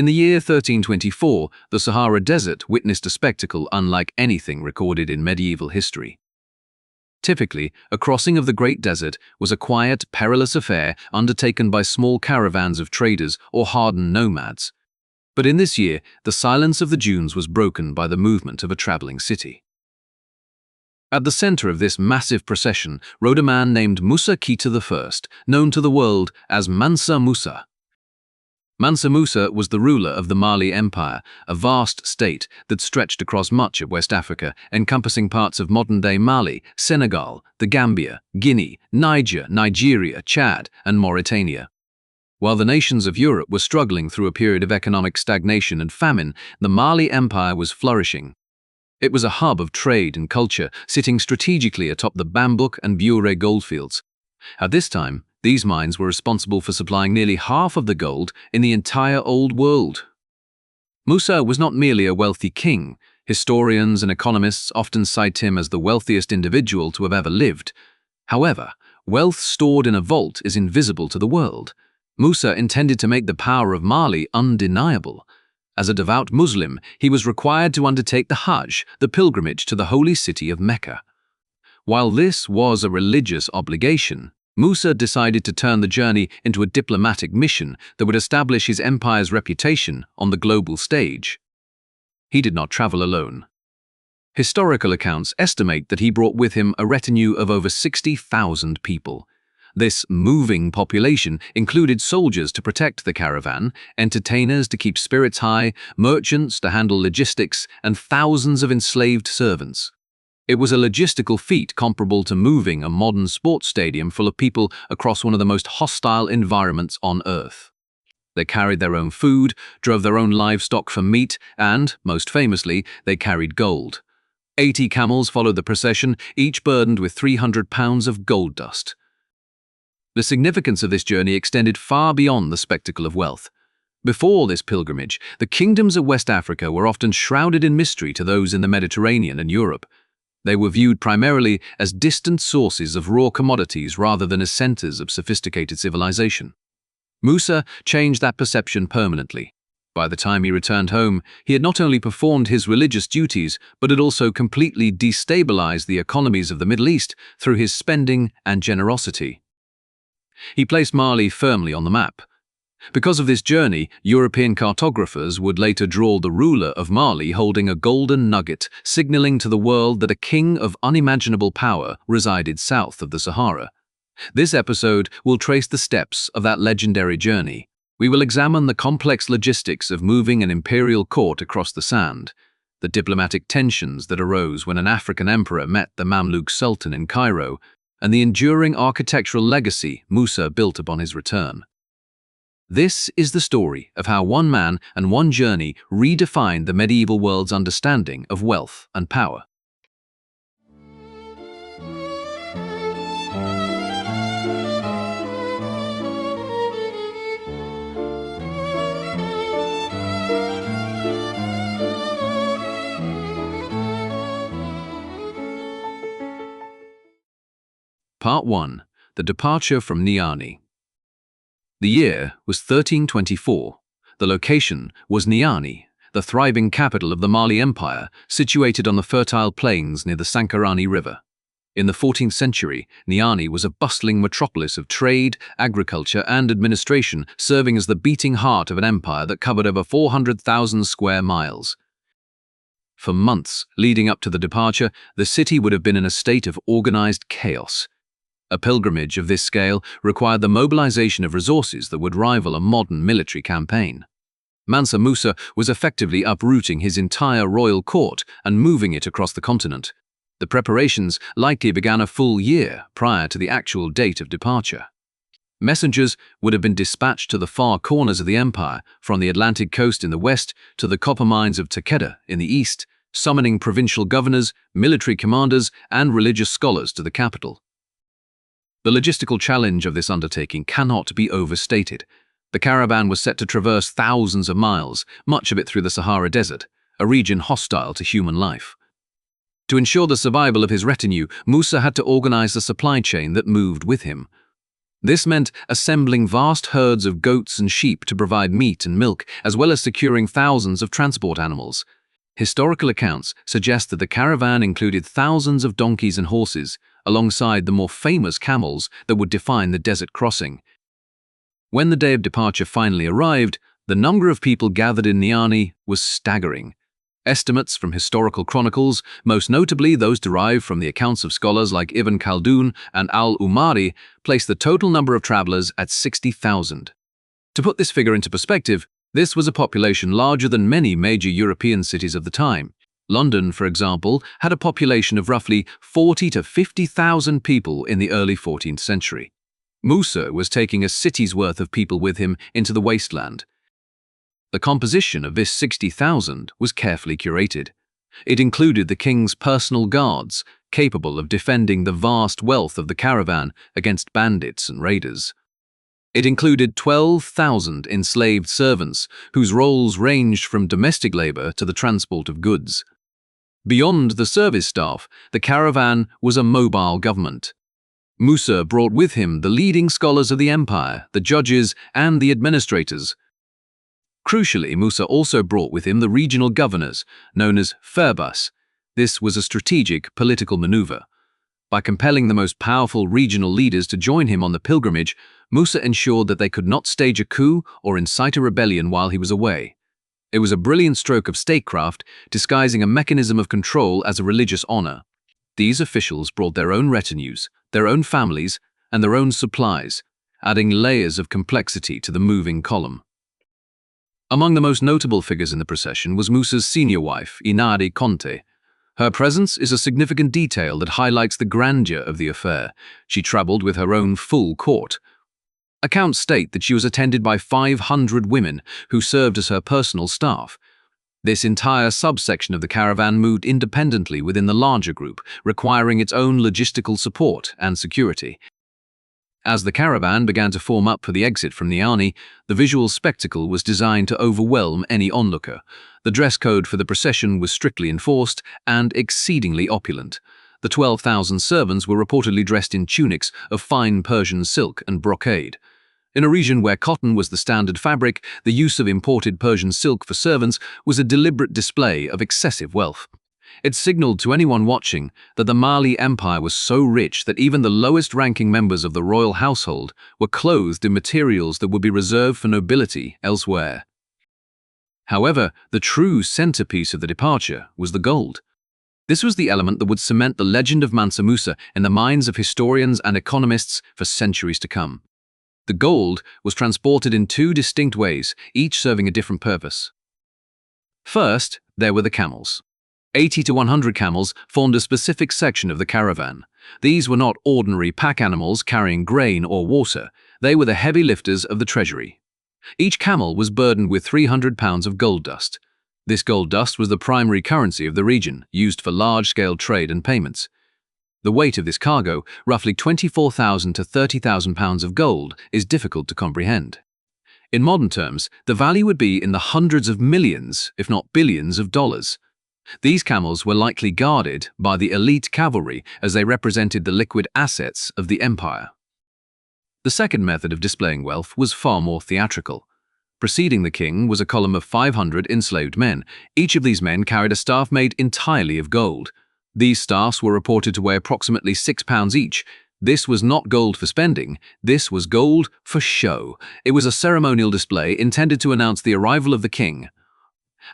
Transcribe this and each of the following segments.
In the year 1324, the Sahara Desert witnessed a spectacle unlike anything recorded in medieval history. Typically, a crossing of the Great Desert was a quiet, perilous affair undertaken by small caravans of traders or hardened nomads. But in this year, the silence of the dunes was broken by the movement of a traveling city. At the center of this massive procession rode a man named Musa I, known to the world as Mansa Musa. Mansa Musa was the ruler of the Mali Empire, a vast state that stretched across much of West Africa, encompassing parts of modern-day Mali, Senegal, the Gambia, Guinea, Niger, Nigeria, Chad, and Mauritania. While the nations of Europe were struggling through a period of economic stagnation and famine, the Mali Empire was flourishing. It was a hub of trade and culture, sitting strategically atop the Bambouk and Bure goldfields. At this time, these mines were responsible for supplying nearly half of the gold in the entire Old World. Musa was not merely a wealthy king. Historians and economists often cite him as the wealthiest individual to have ever lived. However, wealth stored in a vault is invisible to the world. Musa intended to make the power of Mali undeniable. As a devout Muslim, he was required to undertake the Hajj, the pilgrimage to the holy city of Mecca. While this was a religious obligation, Musa decided to turn the journey into a diplomatic mission that would establish his empire's reputation on the global stage. He did not travel alone. Historical accounts estimate that he brought with him a retinue of over 60,000 people. This moving population included soldiers to protect the caravan, entertainers to keep spirits high, merchants to handle logistics, and thousands of enslaved servants. It was a logistical feat comparable to moving a modern sports stadium full of people across one of the most hostile environments on Earth. They carried their own food, drove their own livestock for meat, and, most famously, they carried gold. 80 camels followed the procession, each burdened with 300 pounds of gold dust. The significance of this journey extended far beyond the spectacle of wealth. Before this pilgrimage, the kingdoms of West Africa were often shrouded in mystery to those in the Mediterranean and Europe. They were viewed primarily as distant sources of raw commodities rather than as centers of sophisticated civilization. Musa changed that perception permanently. By the time he returned home, he had not only performed his religious duties, but had also completely destabilized the economies of the Middle East through his spending and generosity. He placed Mali firmly on the map. Because of this journey, European cartographers would later draw the ruler of Mali holding a golden nugget, signaling to the world that a king of unimaginable power resided south of the Sahara. This episode will trace the steps of that legendary journey. We will examine the complex logistics of moving an imperial court across the sand, the diplomatic tensions that arose when an African emperor met the Mamluk Sultan in Cairo, and the enduring architectural legacy Musa built upon his return. This is the story of how one man and one journey redefined the medieval world's understanding of wealth and power. Part 1. The Departure from Niani. The year was 1324. The location was Niani, the thriving capital of the Mali Empire, situated on the fertile plains near the Sankarani River. In the 14th century, Niani was a bustling metropolis of trade, agriculture, and administration, serving as the beating heart of an empire that covered over 400,000 square miles. For months leading up to the departure, the city would have been in a state of organized chaos. A pilgrimage of this scale required the mobilization of resources that would rival a modern military campaign. Mansa Musa was effectively uprooting his entire royal court and moving it across the continent. The preparations likely began a full year prior to the actual date of departure. Messengers would have been dispatched to the far corners of the empire, from the Atlantic coast in the west to the copper mines of Takeda in the east, summoning provincial governors, military commanders, and religious scholars to the capital. The logistical challenge of this undertaking cannot be overstated. The caravan was set to traverse thousands of miles, much of it through the Sahara Desert, a region hostile to human life. To ensure the survival of his retinue, Musa had to organize the supply chain that moved with him. This meant assembling vast herds of goats and sheep to provide meat and milk, as well as securing thousands of transport animals. Historical accounts suggest that the caravan included thousands of donkeys and horses, alongside the more famous camels that would define the desert crossing. When the day of departure finally arrived, the number of people gathered in Niani was staggering. Estimates from historical chronicles, most notably those derived from the accounts of scholars like Ibn Khaldun and al-Umari, place the total number of travelers at 60,000. To put this figure into perspective, this was a population larger than many major European cities of the time. London, for example, had a population of roughly 40 to 50,000 people in the early 14th century. Musa was taking a city's worth of people with him into the wasteland. The composition of this 60,000 was carefully curated. It included the king's personal guards, capable of defending the vast wealth of the caravan against bandits and raiders. It included 12,000 enslaved servants, whose roles ranged from domestic labor to the transport of goods. Beyond the service staff, the caravan was a mobile government. Musa brought with him the leading scholars of the empire, the judges, and the administrators. Crucially, Musa also brought with him the regional governors, known as ferbas. This was a strategic political maneuver. By compelling the most powerful regional leaders to join him on the pilgrimage, Musa ensured that they could not stage a coup or incite a rebellion while he was away. It was a brilliant stroke of statecraft, disguising a mechanism of control as a religious honor. These officials brought their own retinues, their own families, and their own supplies, adding layers of complexity to the moving column. Among the most notable figures in the procession was Musa's senior wife, Inari Conte. Her presence is a significant detail that highlights the grandeur of the affair. She traveled with her own full court. Accounts state that she was attended by 500 women who served as her personal staff. This entire subsection of the caravan moved independently within the larger group, requiring its own logistical support and security. As the caravan began to form up for the exit from Niani, the visual spectacle was designed to overwhelm any onlooker. The dress code for the procession was strictly enforced and exceedingly opulent. The 12,000 servants were reportedly dressed in tunics of fine Persian silk and brocade. In a region where cotton was the standard fabric, the use of imported Persian silk for servants was a deliberate display of excessive wealth. It signaled to anyone watching that the Mali Empire was so rich that even the lowest-ranking members of the royal household were clothed in materials that would be reserved for nobility elsewhere. However, the true centerpiece of the departure was the gold. This was the element that would cement the legend of Mansa Musa in the minds of historians and economists for centuries to come. The gold was transported in two distinct ways, each serving a different purpose. First, there were the camels. 80 to 100 camels formed a specific section of the caravan. These were not ordinary pack animals carrying grain or water. They were the heavy lifters of the treasury. Each camel was burdened with 300 pounds of gold dust. This gold dust was the primary currency of the region, used for large-scale trade and payments. The weight of this cargo, roughly 24,000 to 30,000 pounds of gold, is difficult to comprehend. In modern terms, the value would be in the hundreds of millions, if not billions of dollars. These camels were likely guarded by the elite cavalry as they represented the liquid assets of the empire. The second method of displaying wealth was far more theatrical. Preceding the king was a column of 500 enslaved men. Each of these men carried a staff made entirely of gold. These staffs were reported to weigh approximately 6 pounds each. This was not gold for spending, this was gold for show. It was a ceremonial display intended to announce the arrival of the king.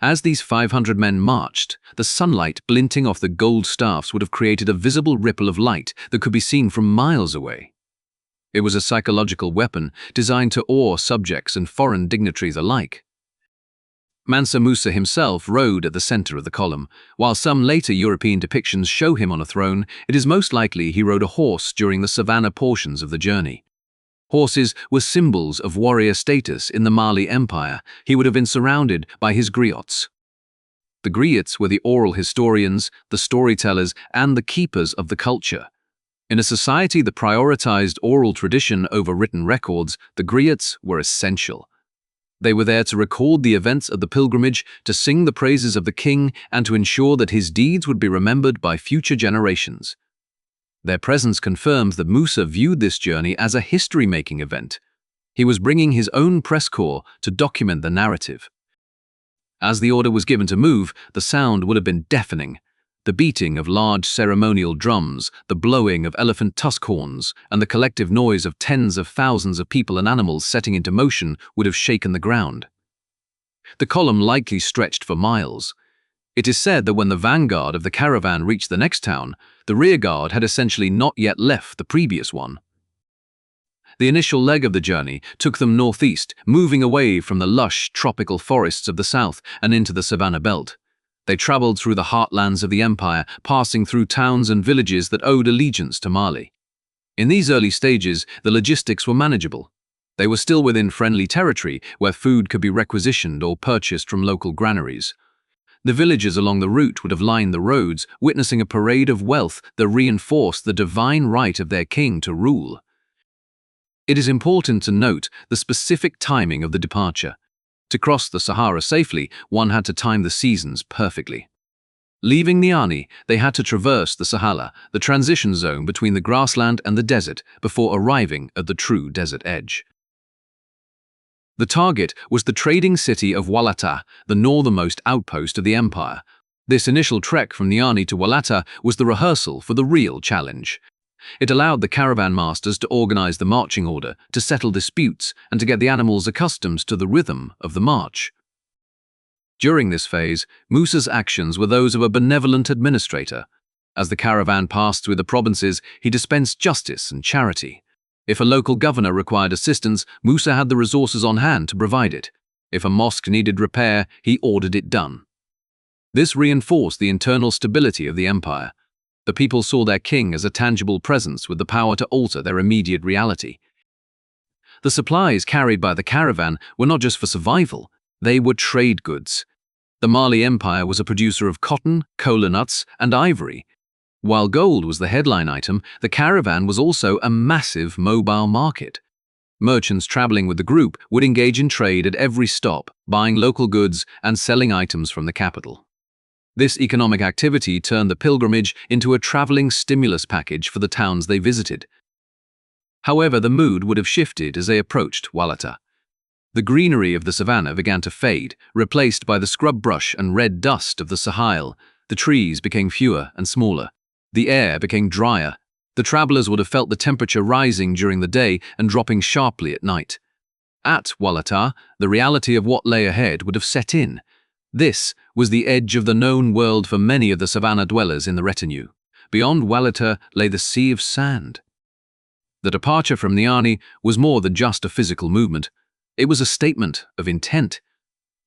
As these 500 men marched, the sunlight glinting off the gold staffs would have created a visible ripple of light that could be seen from miles away. It was a psychological weapon designed to awe subjects and foreign dignitaries alike. Mansa Musa himself rode at the center of the column. While some later European depictions show him on a throne, it is most likely he rode a horse during the savanna portions of the journey. Horses were symbols of warrior status in the Mali Empire. He would have been surrounded by his griots. The griots were the oral historians, the storytellers, and the keepers of the culture. In a society that prioritized oral tradition over written records, the griots were essential. They were there to record the events of the pilgrimage, to sing the praises of the king, and to ensure that his deeds would be remembered by future generations. Their presence confirmed that Musa viewed this journey as a history-making event. He was bringing his own press corps to document the narrative. As the order was given to move, the sound would have been deafening. The beating of large ceremonial drums, the blowing of elephant tusk horns, and the collective noise of tens of thousands of people and animals setting into motion would have shaken the ground. The column likely stretched for miles. It is said that when the vanguard of the caravan reached the next town, the rearguard had essentially not yet left the previous one. The initial leg of the journey took them northeast, moving away from the lush tropical forests of the south and into the savanna belt. They traveled through the heartlands of the empire, passing through towns and villages that owed allegiance to Mali. In these early stages, the logistics were manageable. They were still within friendly territory where food could be requisitioned or purchased from local granaries. The villagers along the route would have lined the roads, witnessing a parade of wealth that reinforced the divine right of their king to rule. It is important to note the specific timing of the departure. To cross the Sahara safely, one had to time the seasons perfectly. Leaving Niani, they had to traverse the Sahara, the transition zone between the grassland and the desert, before arriving at the true desert edge. The target was the trading city of Walata, the northernmost outpost of the empire. This initial trek from Niani to Walata was the rehearsal for the real challenge. It allowed the caravan masters to organize the marching order, to settle disputes, and to get the animals accustomed to the rhythm of the march. During this phase, Musa's actions were those of a benevolent administrator. As the caravan passed through the provinces, he dispensed justice and charity. If a local governor required assistance, Musa had the resources on hand to provide it. If a mosque needed repair, he ordered it done. This reinforced the internal stability of the empire. The people saw their king as a tangible presence with the power to alter their immediate reality. The supplies carried by the caravan were not just for survival, they were trade goods. The Mali Empire was a producer of cotton, kola nuts, and ivory. While gold was the headline item, the caravan was also a massive mobile market. Merchants traveling with the group would engage in trade at every stop, buying local goods and selling items from the capital. This economic activity turned the pilgrimage into a traveling stimulus package for the towns they visited. However, the mood would have shifted as they approached Walata. The greenery of the savannah began to fade, replaced by the scrub brush and red dust of the Sahel. The trees became fewer and smaller. The air became drier. The travelers would have felt the temperature rising during the day and dropping sharply at night. At Walata, the reality of what lay ahead would have set in. This was the edge of the known world for many of the savannah dwellers in the retinue. Beyond Walata lay the sea of sand. The departure from Niani was more than just a physical movement. It was a statement of intent.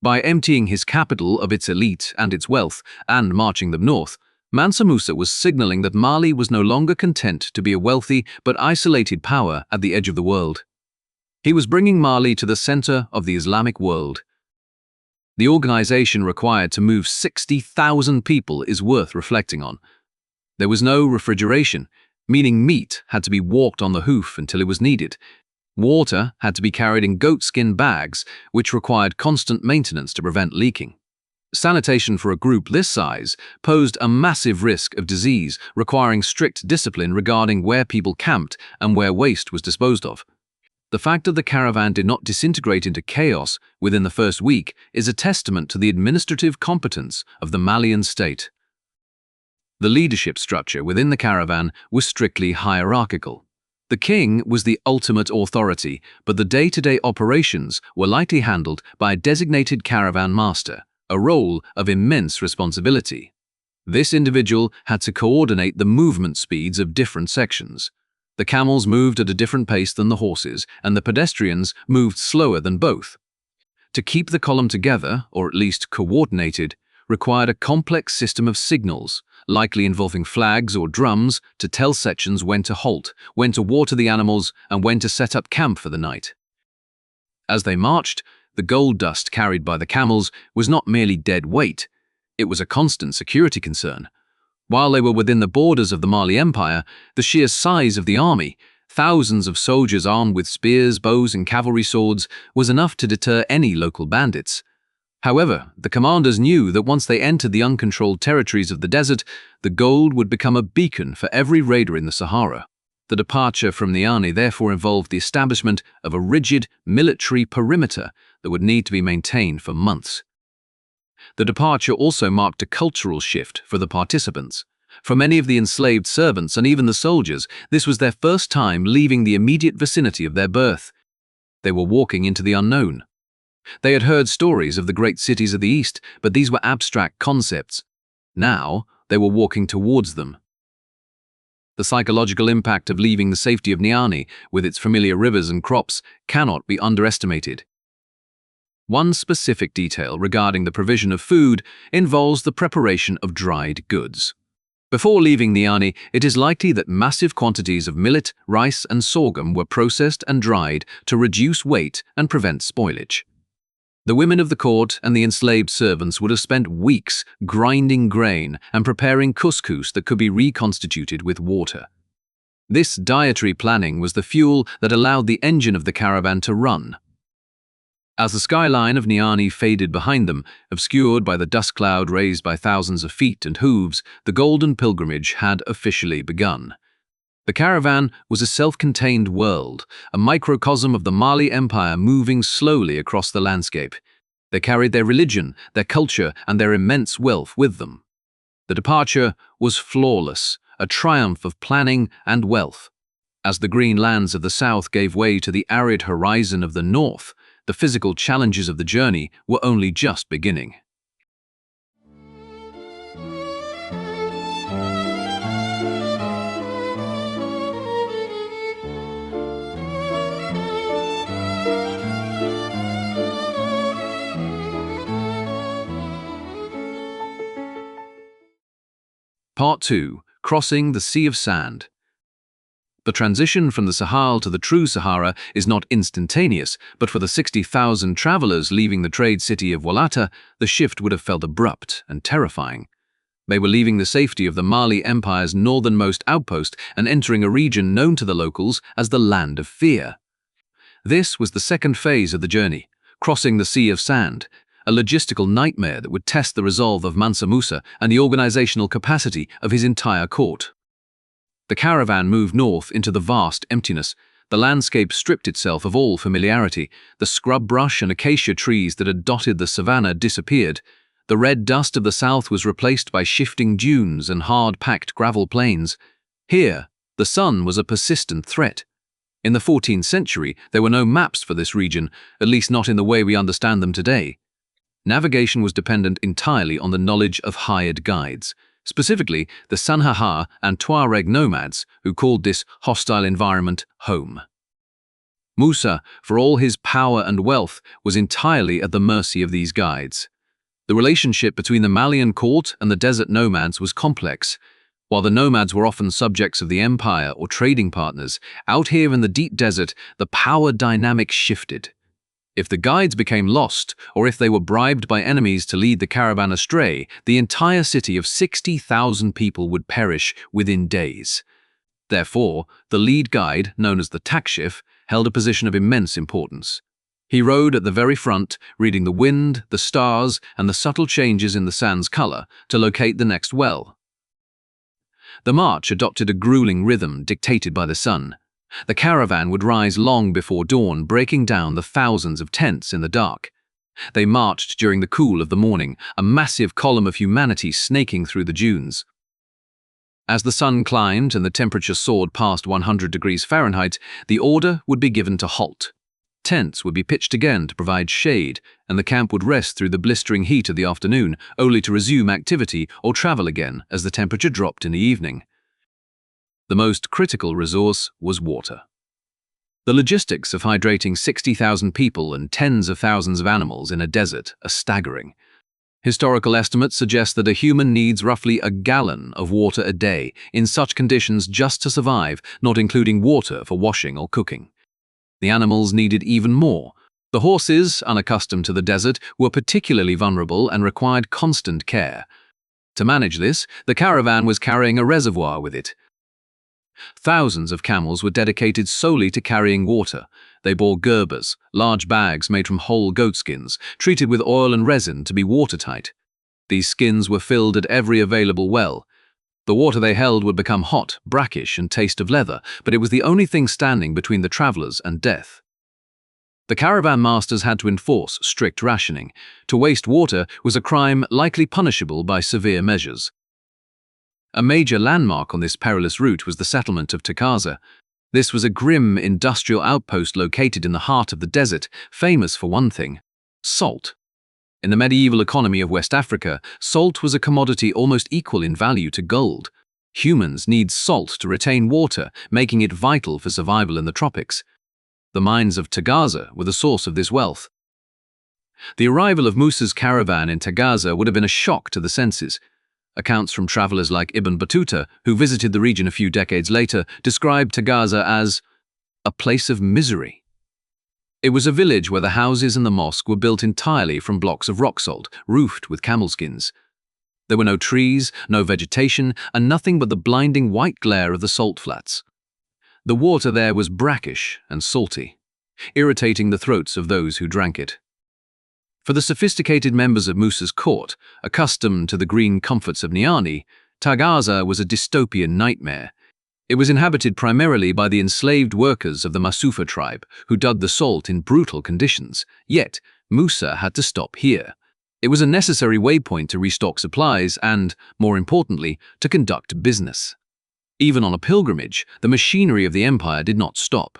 By emptying his capital of its elite and its wealth and marching them north, Mansa Musa was signaling that Mali was no longer content to be a wealthy but isolated power at the edge of the world. He was bringing Mali to the center of the Islamic world. The organization required to move 60,000 people is worth reflecting on. There was no refrigeration, meaning meat had to be walked on the hoof until it was needed. Water had to be carried in goatskin bags, which required constant maintenance to prevent leaking. Sanitation for a group this size posed a massive risk of disease, requiring strict discipline regarding where people camped and where waste was disposed of. The fact that the caravan did not disintegrate into chaos within the first week is a testament to the administrative competence of the Malian state. The leadership structure within the caravan was strictly hierarchical. The king was the ultimate authority, but the day-to-day operations were likely handled by a designated caravan master, a role of immense responsibility. This individual had to coordinate the movement speeds of different sections. The camels moved at a different pace than the horses, and the pedestrians moved slower than both. To keep the column together, or at least coordinated, required a complex system of signals, likely involving flags or drums, to tell sections when to halt, when to water the animals, and when to set up camp for the night. As they marched, the gold dust carried by the camels was not merely dead weight, it was a constant security concern. While they were within the borders of the Mali Empire, the sheer size of the army, thousands of soldiers armed with spears, bows, and cavalry swords, was enough to deter any local bandits. However, the commanders knew that once they entered the uncontrolled territories of the desert, the gold would become a beacon for every raider in the Sahara. The departure from Niani therefore involved the establishment of a rigid military perimeter that would need to be maintained for months. The departure also marked a cultural shift for the participants. For many of the enslaved servants and even the soldiers, this was their first time leaving the immediate vicinity of their birth. They were walking into the unknown. They had heard stories of the great cities of the East, but these were abstract concepts. Now, they were walking towards them. The psychological impact of leaving the safety of Niani, with its familiar rivers and crops, cannot be underestimated. One specific detail regarding the provision of food involves the preparation of dried goods. Before leaving Niani, it is likely that massive quantities of millet, rice, and sorghum were processed and dried to reduce weight and prevent spoilage. The women of the court and the enslaved servants would have spent weeks grinding grain and preparing couscous that could be reconstituted with water. This dietary planning was the fuel that allowed the engine of the caravan to run. As the skyline of Niani faded behind them, obscured by the dust cloud raised by thousands of feet and hooves, the golden pilgrimage had officially begun. The caravan was a self-contained world, a microcosm of the Mali Empire moving slowly across the landscape. They carried their religion, their culture, and their immense wealth with them. The departure was flawless, a triumph of planning and wealth. As the green lands of the south gave way to the arid horizon of the north, the physical challenges of the journey were only just beginning. Part 2. Crossing the Sea of Sand. The transition from the Sahel to the true Sahara is not instantaneous, but for the 60,000 travelers leaving the trade city of Walata, the shift would have felt abrupt and terrifying. They were leaving the safety of the Mali Empire's northernmost outpost and entering a region known to the locals as the Land of Fear. This was the second phase of the journey, crossing the Sea of Sand, a logistical nightmare that would test the resolve of Mansa Musa and the organizational capacity of his entire court. The caravan moved north into the vast emptiness. The landscape stripped itself of all familiarity. The scrub brush and acacia trees that had dotted the savannah disappeared. The red dust of the south was replaced by shifting dunes and hard-packed gravel plains. Here, the sun was a persistent threat. In the 14th century, there were no maps for this region, at least not in the way we understand them today. Navigation was dependent entirely on the knowledge of hired guides, specifically the Sanhaha and Tuareg nomads who called this hostile environment home. Musa, for all his power and wealth, was entirely at the mercy of these guides. The relationship between the Malian court and the desert nomads was complex. While the nomads were often subjects of the empire or trading partners, out here in the deep desert, the power dynamic shifted. If the guides became lost, or if they were bribed by enemies to lead the caravan astray, the entire city of 60,000 people would perish within days. Therefore, the lead guide, known as the takshif, held a position of immense importance. He rode at the very front, reading the wind, the stars, and the subtle changes in the sand's color to locate the next well. The march adopted a grueling rhythm dictated by the sun. The caravan would rise long before dawn, breaking down the thousands of tents in the dark. They marched during the cool of the morning, a massive column of humanity snaking through the dunes. As the sun climbed and the temperature soared past 100 degrees Fahrenheit, the order would be given to halt. Tents would be pitched again to provide shade, and the camp would rest through the blistering heat of the afternoon, only to resume activity or travel again as the temperature dropped in the evening. The most critical resource was water. The logistics of hydrating 60,000 people and tens of thousands of animals in a desert are staggering. Historical estimates suggest that a human needs roughly a gallon of water a day in such conditions just to survive, not including water for washing or cooking. The animals needed even more. The horses, unaccustomed to the desert, were particularly vulnerable and required constant care. To manage this, the caravan was carrying a reservoir with it. Thousands of camels were dedicated solely to carrying water. They bore gerbers, large bags made from whole goat skins, treated with oil and resin to be watertight. These skins were filled at every available well. The water they held would become hot, brackish, and taste of leather, but it was the only thing standing between the travelers and death. The caravan masters had to enforce strict rationing. To waste water was a crime likely punishable by severe measures. A major landmark on this perilous route was the settlement of Takaza. This was a grim industrial outpost located in the heart of the desert, famous for one thing: salt. In the medieval economy of West Africa, salt was a commodity almost equal in value to gold. Humans need salt to retain water, making it vital for survival in the tropics. The mines of Takaza were the source of this wealth. The arrival of Musa's caravan in Takaza would have been a shock to the senses. Accounts from travelers like Ibn Battuta, who visited the region a few decades later, described Takaza as a place of misery. It was a village where the houses and the mosque were built entirely from blocks of rock salt, roofed with camel skins. There were no trees, no vegetation, and nothing but the blinding white glare of the salt flats. The water there was brackish and salty, irritating the throats of those who drank it. For the sophisticated members of Musa's court, accustomed to the green comforts of Niani, Takaza was a dystopian nightmare. It was inhabited primarily by the enslaved workers of the Masufa tribe, who dug the salt in brutal conditions. Yet, Musa had to stop here. It was a necessary waypoint to restock supplies and, more importantly, to conduct business. Even on a pilgrimage, the machinery of the empire did not stop.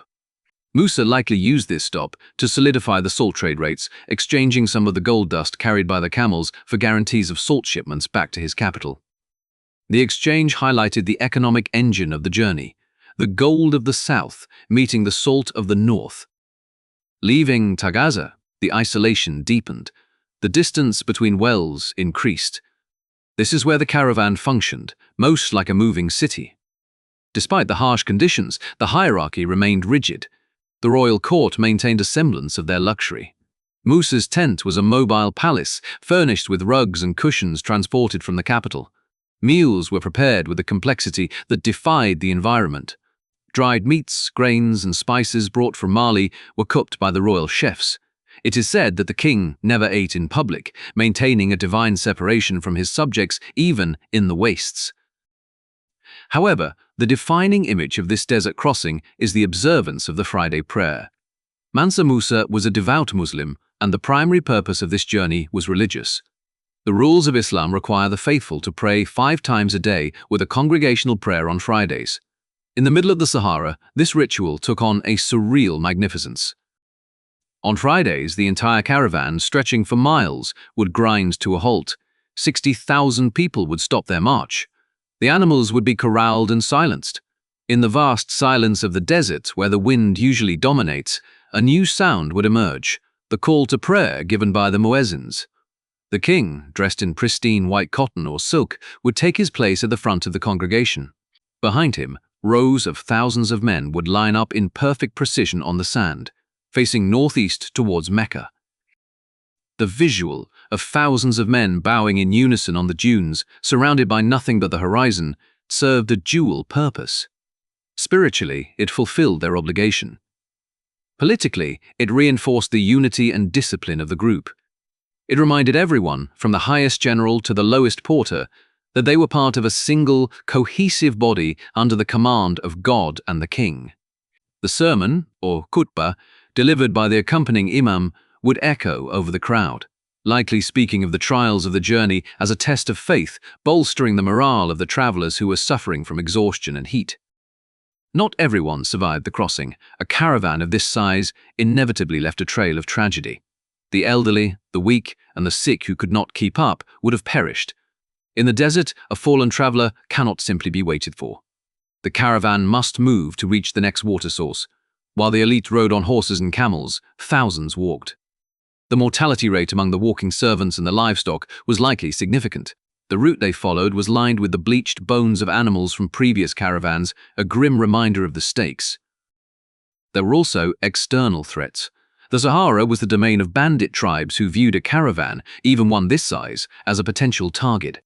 Musa likely used this stop to solidify the salt trade rates, exchanging some of the gold dust carried by the camels for guarantees of salt shipments back to his capital. The exchange highlighted the economic engine of the journey, the gold of the south meeting the salt of the north. Leaving Takaza, the isolation deepened. The distance between wells increased. This is where the caravan functioned, most like a moving city. Despite the harsh conditions, the hierarchy remained rigid. The royal court maintained a semblance of their luxury. Musa's tent was a mobile palace, furnished with rugs and cushions transported from the capital. Meals were prepared with a complexity that defied the environment. Dried meats, grains, and spices brought from Mali were cooked by the royal chefs. It is said that the king never ate in public, maintaining a divine separation from his subjects even in the wastes. However, the defining image of this desert crossing is the observance of the Friday prayer. Mansa Musa was a devout Muslim, and the primary purpose of this journey was religious. The rules of Islam require the faithful to pray 5 times a day with a congregational prayer on Fridays. In the middle of the Sahara, this ritual took on a surreal magnificence. On Fridays, the entire caravan, stretching for miles, would grind to a halt. 60,000 people would stop their march. The animals would be corralled and silenced. In the vast silence of the desert, where the wind usually dominates, a new sound would emerge, the call to prayer given by the muezzins. The king, dressed in pristine white cotton or silk, would take his place at the front of the congregation. Behind him, rows of thousands of men would line up in perfect precision on the sand, facing northeast towards Mecca. The visual of thousands of men bowing in unison on the dunes, surrounded by nothing but the horizon, served a dual purpose. Spiritually, it fulfilled their obligation. Politically, it reinforced the unity and discipline of the group. It reminded everyone, from the highest general to the lowest porter, that they were part of a single, cohesive body under the command of God and the king. The sermon, or khutbah, delivered by the accompanying imam, would echo over the crowd, likely speaking of the trials of the journey as a test of faith, bolstering the morale of the travelers who were suffering from exhaustion and heat. Not everyone survived the crossing. A caravan of this size inevitably left a trail of tragedy. The elderly, the weak, and the sick who could not keep up would have perished. In the desert, a fallen traveler cannot simply be waited for. The caravan must move to reach the next water source. While the elite rode on horses and camels, thousands walked. The mortality rate among the walking servants and the livestock was likely significant. The route they followed was lined with the bleached bones of animals from previous caravans, a grim reminder of the stakes. There were also external threats. The Sahara was the domain of bandit tribes who viewed a caravan, even one this size, as a potential target.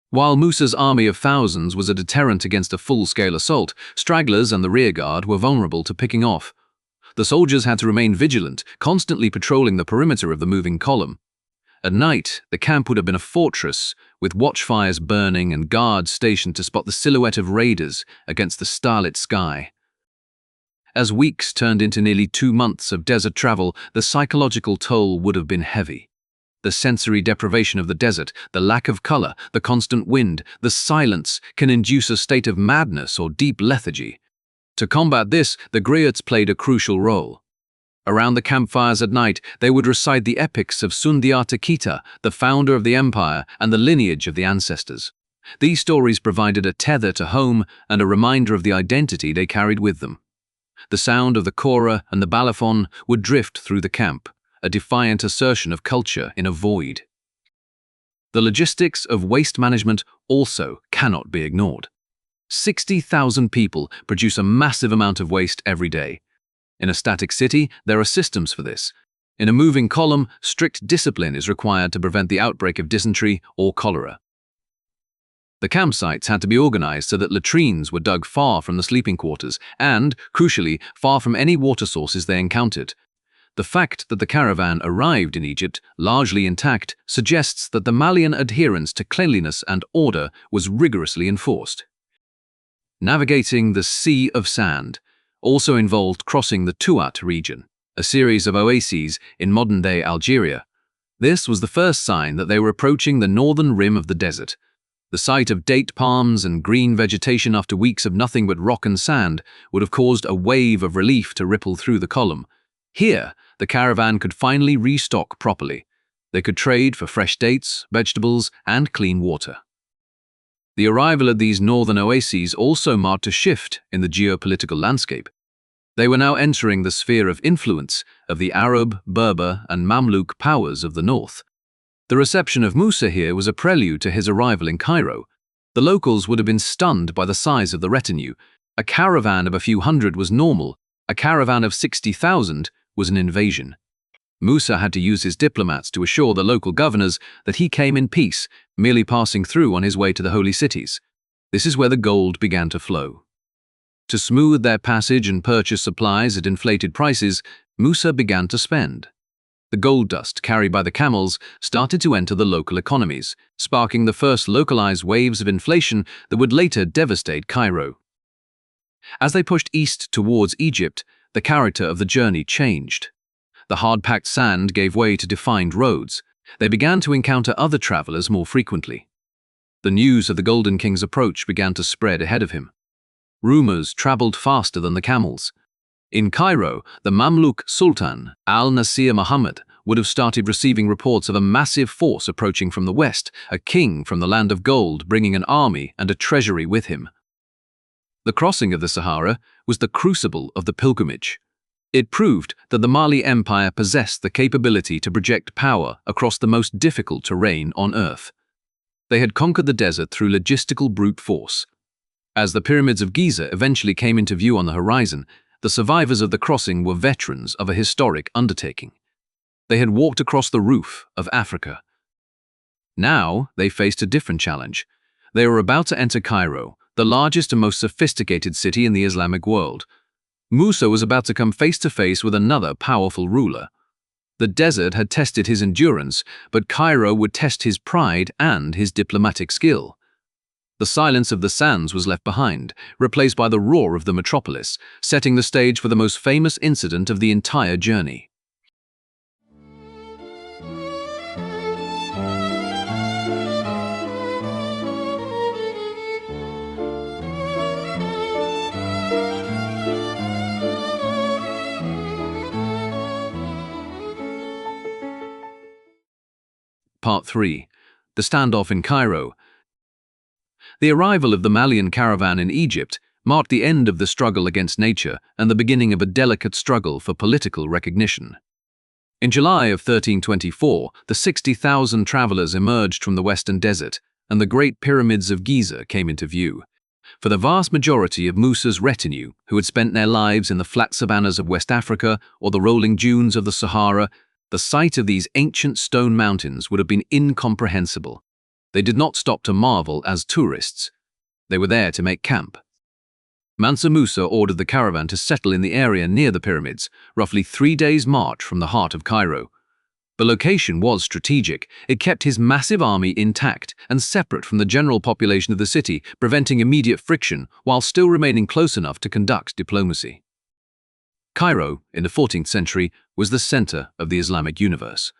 While Musa's army of thousands was a deterrent against a full-scale assault, stragglers and the rearguard were vulnerable to picking off. The soldiers had to remain vigilant, constantly patrolling the perimeter of the moving column. At night, the camp would have been a fortress, with watchfires burning and guards stationed to spot the silhouette of raiders against the starlit sky. As weeks turned into nearly 2 months of desert travel, the psychological toll would have been heavy. The sensory deprivation of the desert, the lack of color, the constant wind, the silence can induce a state of madness or deep lethargy. To combat this, the griots played a crucial role. Around the campfires at night, they would recite the epics of Sundiata Keita, the founder of the empire, and the lineage of the ancestors. These stories provided a tether to home and a reminder of the identity they carried with them. The sound of the kora and the balafon would drift through the camp, a defiant assertion of culture in a void. The logistics of waste management also cannot be ignored. 60,000 people produce a massive amount of waste every day. In a static city, there are systems for this. In a moving column, strict discipline is required to prevent the outbreak of dysentery or cholera. The campsites had to be organized so that latrines were dug far from the sleeping quarters and, crucially, far from any water sources they encountered. The fact that the caravan arrived in Egypt largely intact suggests that the Malian adherence to cleanliness and order was rigorously enforced. Navigating the Sea of Sand also involved crossing the Tuat region, a series of oases in modern-day Algeria. This was the first sign that they were approaching the northern rim of the desert. The sight of date palms and green vegetation after weeks of nothing but rock and sand would have caused a wave of relief to ripple through the column. Here, the caravan could finally restock properly. They could trade for fresh dates, vegetables, and clean water. The arrival of these northern oases also marked a shift in the geopolitical landscape. They were now entering the sphere of influence of the Arab, Berber, and Mamluk powers of the north. The reception of Musa here was a prelude to his arrival in Cairo. The locals would have been stunned by the size of the retinue. A caravan of a few hundred was normal. A caravan of 60,000 was an invasion. Musa had to use his diplomats to assure the local governors that he came in peace, merely passing through on his way to the holy cities. This is where the gold began to flow. To smooth their passage and purchase supplies at inflated prices, Musa began to spend. The gold dust carried by the camels started to enter the local economies, sparking the first localized waves of inflation that would later devastate Cairo. As they pushed east towards Egypt, the character of the journey changed. The hard-packed sand gave way to defined roads. They began to encounter other travelers more frequently. The news of the Golden King's approach began to spread ahead of him. Rumors traveled faster than the camels. In Cairo, the Mamluk Sultan, al-Nasir Muhammad, would have started receiving reports of a massive force approaching from the west, a king from the land of gold bringing an army and a treasury with him. The crossing of the Sahara was the crucible of the pilgrimage. It proved that the Mali Empire possessed the capability to project power across the most difficult terrain on Earth. They had conquered the desert through logistical brute force. As the pyramids of Giza eventually came into view on the horizon, the survivors of the crossing were veterans of a historic undertaking. They had walked across the roof of Africa. Now they faced a different challenge. They were about to enter Cairo, the largest and most sophisticated city in the Islamic world. Musa was about to come face to face with another powerful ruler. The desert had tested his endurance, but Cairo would test his pride and his diplomatic skill. The silence of the sands was left behind, replaced by the roar of the metropolis, setting the stage for the most famous incident of the entire journey. Part 3. The Standoff in Cairo. The arrival of the Malian caravan in Egypt marked the end of the struggle against nature and the beginning of a delicate struggle for political recognition. In July of 1324, the 60,000 travelers emerged from the western desert, and the great pyramids of Giza came into view. For the vast majority of Musa's retinue, who had spent their lives in the flat savannas of West Africa or the rolling dunes of the Sahara, the sight of these ancient stone mountains would have been incomprehensible. They did not stop to marvel as tourists. They were there to make camp. Mansa Musa ordered the caravan to settle in the area near the pyramids, roughly 3 days' march from the heart of Cairo. The location was strategic. It kept his massive army intact and separate from the general population of the city, preventing immediate friction while still remaining close enough to conduct diplomacy. Cairo, in the 14th century, was the center of the Islamic universe.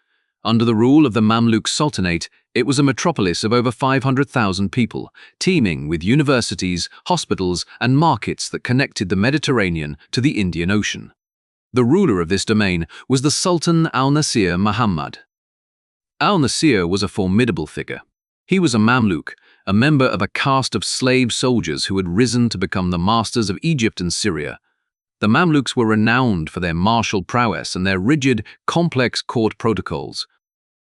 Under the rule of the Mamluk Sultanate, it was a metropolis of over 500,000 people, teeming with universities, hospitals, and markets that connected the Mediterranean to the Indian Ocean. The ruler of this domain was the Sultan al-Nasir Muhammad. Al-Nasir was a formidable figure. He was a Mamluk, a member of a caste of slave soldiers who had risen to become the masters of Egypt and Syria. The Mamluks were renowned for their martial prowess and their rigid, complex court protocols.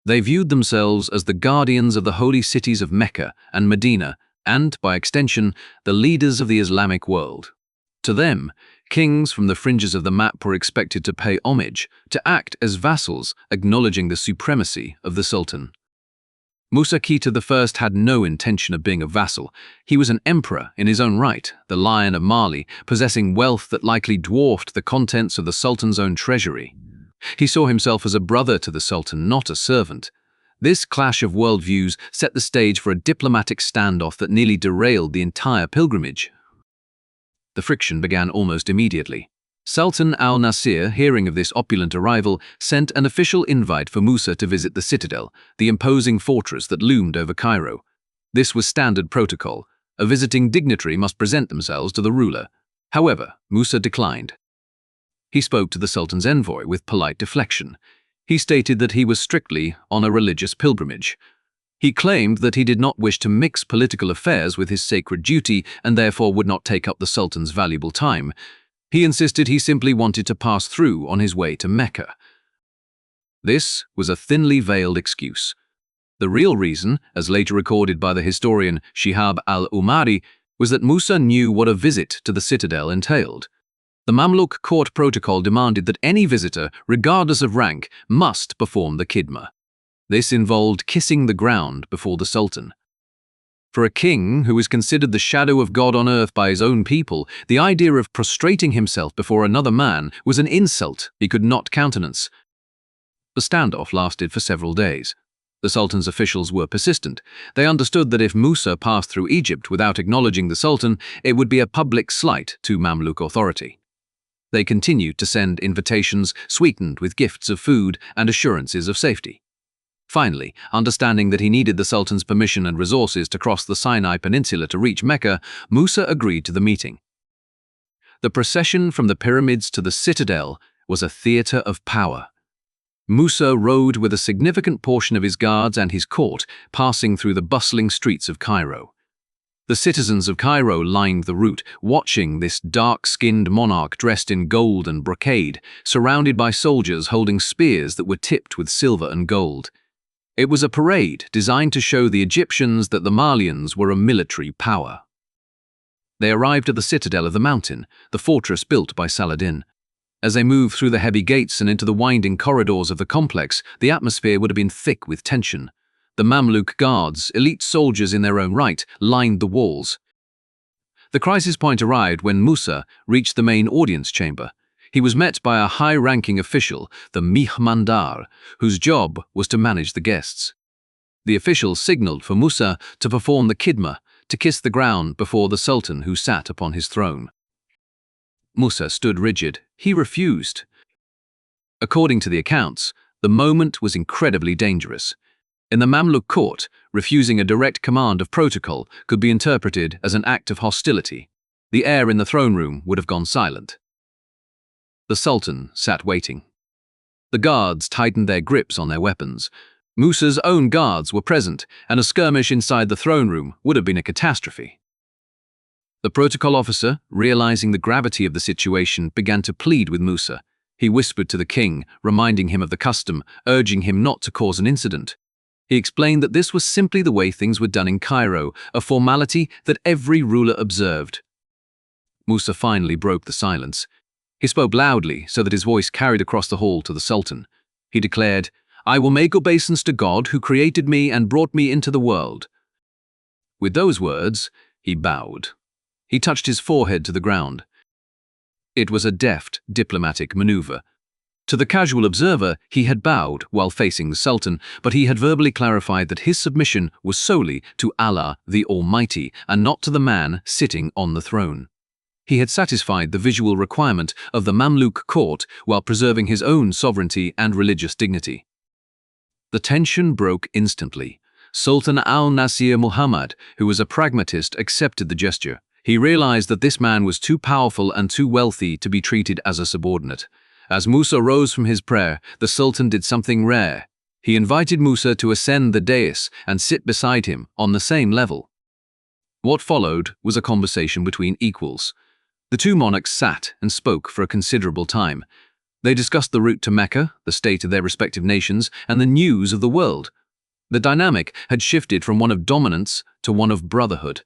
They viewed themselves as the guardians of the holy cities of Mecca and Medina, and, by extension, the leaders of the Islamic world. To them, kings from the fringes of the map were expected to pay homage, to act as vassals, acknowledging the supremacy of the Sultan. Musa Kita I had no intention of being a vassal. He was an emperor in his own right, the Lion of Mali, possessing wealth that likely dwarfed the contents of the Sultan's own treasury. He saw himself as a brother to the Sultan, not a servant. This clash of worldviews set the stage for a diplomatic standoff that nearly derailed the entire pilgrimage. The friction began almost immediately. Sultan al-Nasir, hearing of this opulent arrival, sent an official invite for Musa to visit the citadel, the imposing fortress that loomed over Cairo. This was standard protocol. A visiting dignitary must present themselves to the ruler. However, Musa declined. He spoke to the Sultan's envoy with polite deflection. He stated that he was strictly on a religious pilgrimage. He claimed that he did not wish to mix political affairs with his sacred duty and therefore would not take up the Sultan's valuable time. He insisted he simply wanted to pass through on his way to Mecca. This was a thinly veiled excuse. The real reason, as later recorded by the historian Shihab al-Umari, was that Musa knew what a visit to the citadel entailed. The Mamluk court protocol demanded that any visitor, regardless of rank, must perform the khidmah. This involved kissing the ground before the Sultan. For a king who is considered the shadow of God on earth by his own people, the idea of prostrating himself before another man was an insult he could not countenance. The standoff lasted for several days. The Sultan's officials were persistent. They understood that if Musa passed through Egypt without acknowledging the Sultan, it would be a public slight to Mamluk authority. They continued to send invitations sweetened with gifts of food and assurances of safety. Finally, understanding that he needed the Sultan's permission and resources to cross the Sinai Peninsula to reach Mecca, Musa agreed to the meeting. The procession from the pyramids to the citadel was a theater of power. Musa rode with a significant portion of his guards and his court, passing through the bustling streets of Cairo. The citizens of Cairo lined the route, watching this dark-skinned monarch dressed in gold and brocade, surrounded by soldiers holding spears that were tipped with silver and gold. It was a parade designed to show the Egyptians that the Malians were a military power. They arrived at the citadel of the mountain, the fortress built by Saladin. As they moved through the heavy gates and into the winding corridors of the complex, the atmosphere would have been thick with tension. The Mamluk guards, elite soldiers in their own right, lined the walls. The crisis point arrived when Musa reached the main audience chamber. He was met by a high-ranking official, the Mihmandar, whose job was to manage the guests. The official signaled for Musa to perform the khidmah, to kiss the ground before the Sultan who sat upon his throne. Musa stood rigid. He refused. According to the accounts, the moment was incredibly dangerous. In the Mamluk court, refusing a direct command of protocol could be interpreted as an act of hostility. The air in the throne room would have gone silent. The Sultan sat waiting. The guards tightened their grips on their weapons. Musa's own guards were present, and a skirmish inside the throne room would have been a catastrophe. The protocol officer, realizing the gravity of the situation, began to plead with Musa. He whispered to the king, reminding him of the custom, urging him not to cause an incident. He explained that this was simply the way things were done in Cairo, a formality that every ruler observed. Musa finally broke the silence. He spoke loudly so that his voice carried across the hall to the Sultan. He declared, "I will make obeisance to God who created me and brought me into the world." With those words, he bowed. He touched his forehead to the ground. It was a deft, diplomatic maneuver. To the casual observer, he had bowed while facing the Sultan, but he had verbally clarified that his submission was solely to Allah the Almighty and not to the man sitting on the throne. He had satisfied the visual requirement of the Mamluk court while preserving his own sovereignty and religious dignity. The tension broke instantly. Sultan al-Nasir Muhammad, who was a pragmatist, accepted the gesture. He realized that this man was too powerful and too wealthy to be treated as a subordinate. As Musa rose from his prayer, the Sultan did something rare. He invited Musa to ascend the dais and sit beside him on the same level. What followed was a conversation between equals. The two monarchs sat and spoke for a considerable time. They discussed the route to Mecca, the state of their respective nations, and the news of the world. The dynamic had shifted from one of dominance to one of brotherhood.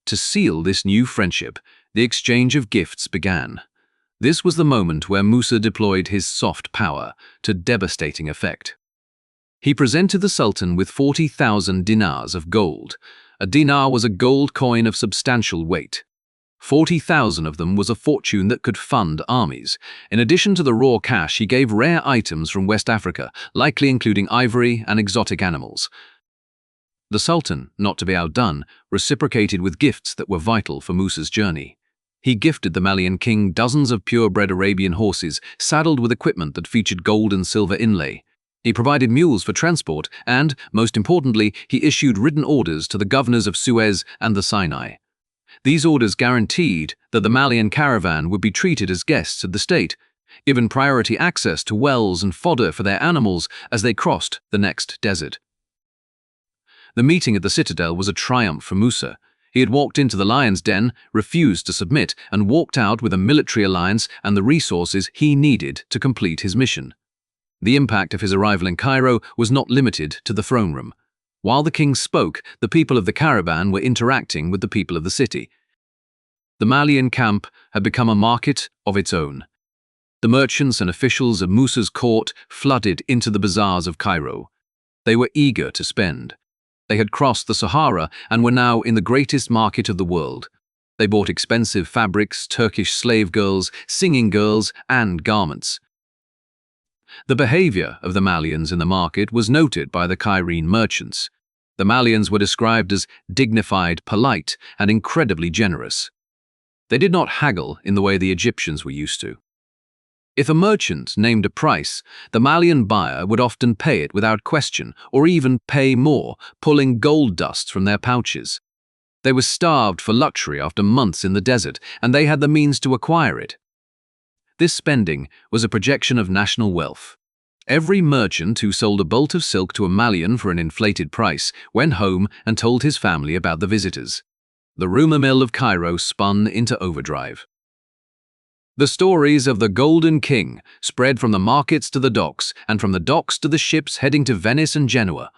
To seal this new friendship, the exchange of gifts began. This was the moment where Musa deployed his soft power to devastating effect. He presented the Sultan with 40,000 dinars of gold. A dinar was a gold coin of substantial weight. 40,000 of them was a fortune that could fund armies. In addition to the raw cash, he gave rare items from West Africa, likely including ivory and exotic animals. The Sultan, not to be outdone, reciprocated with gifts that were vital for Musa's journey. He gifted the Malian king dozens of purebred Arabian horses, saddled with equipment that featured gold and silver inlay. He provided mules for transport and, most importantly, he issued written orders to the governors of Suez and the Sinai. These orders guaranteed that the Malian caravan would be treated as guests of the state, given priority access to wells and fodder for their animals as they crossed the next desert. The meeting at the citadel was a triumph for Musa. He had walked into the lion's den, refused to submit, and walked out with a military alliance and the resources he needed to complete his mission. The impact of his arrival in Cairo was not limited to the throne room. While the king spoke, the people of the caravan were interacting with the people of the city. The Malian camp had become a market of its own. The merchants and officials of Musa's court flooded into the bazaars of Cairo. They were eager to spend. They had crossed the Sahara and were now in the greatest market of the world. They bought expensive fabrics, Turkish slave girls, singing girls, and garments. The behavior of the Malians in the market was noted by the Cairene merchants. The Malians were described as dignified, polite, and incredibly generous. They did not haggle in the way the Egyptians were used to. If a merchant named a price, the Malian buyer would often pay it without question, or even pay more, pulling gold dust from their pouches. They were starved for luxury after months in the desert, and they had the means to acquire it. This spending was a projection of national wealth. Every merchant who sold a bolt of silk to a Malian for an inflated price went home and told his family about the visitors. The rumor mill of Cairo spun into overdrive. The stories of the Golden King spread from the markets to the docks, and from the docks to the ships heading to Venice and Genoa.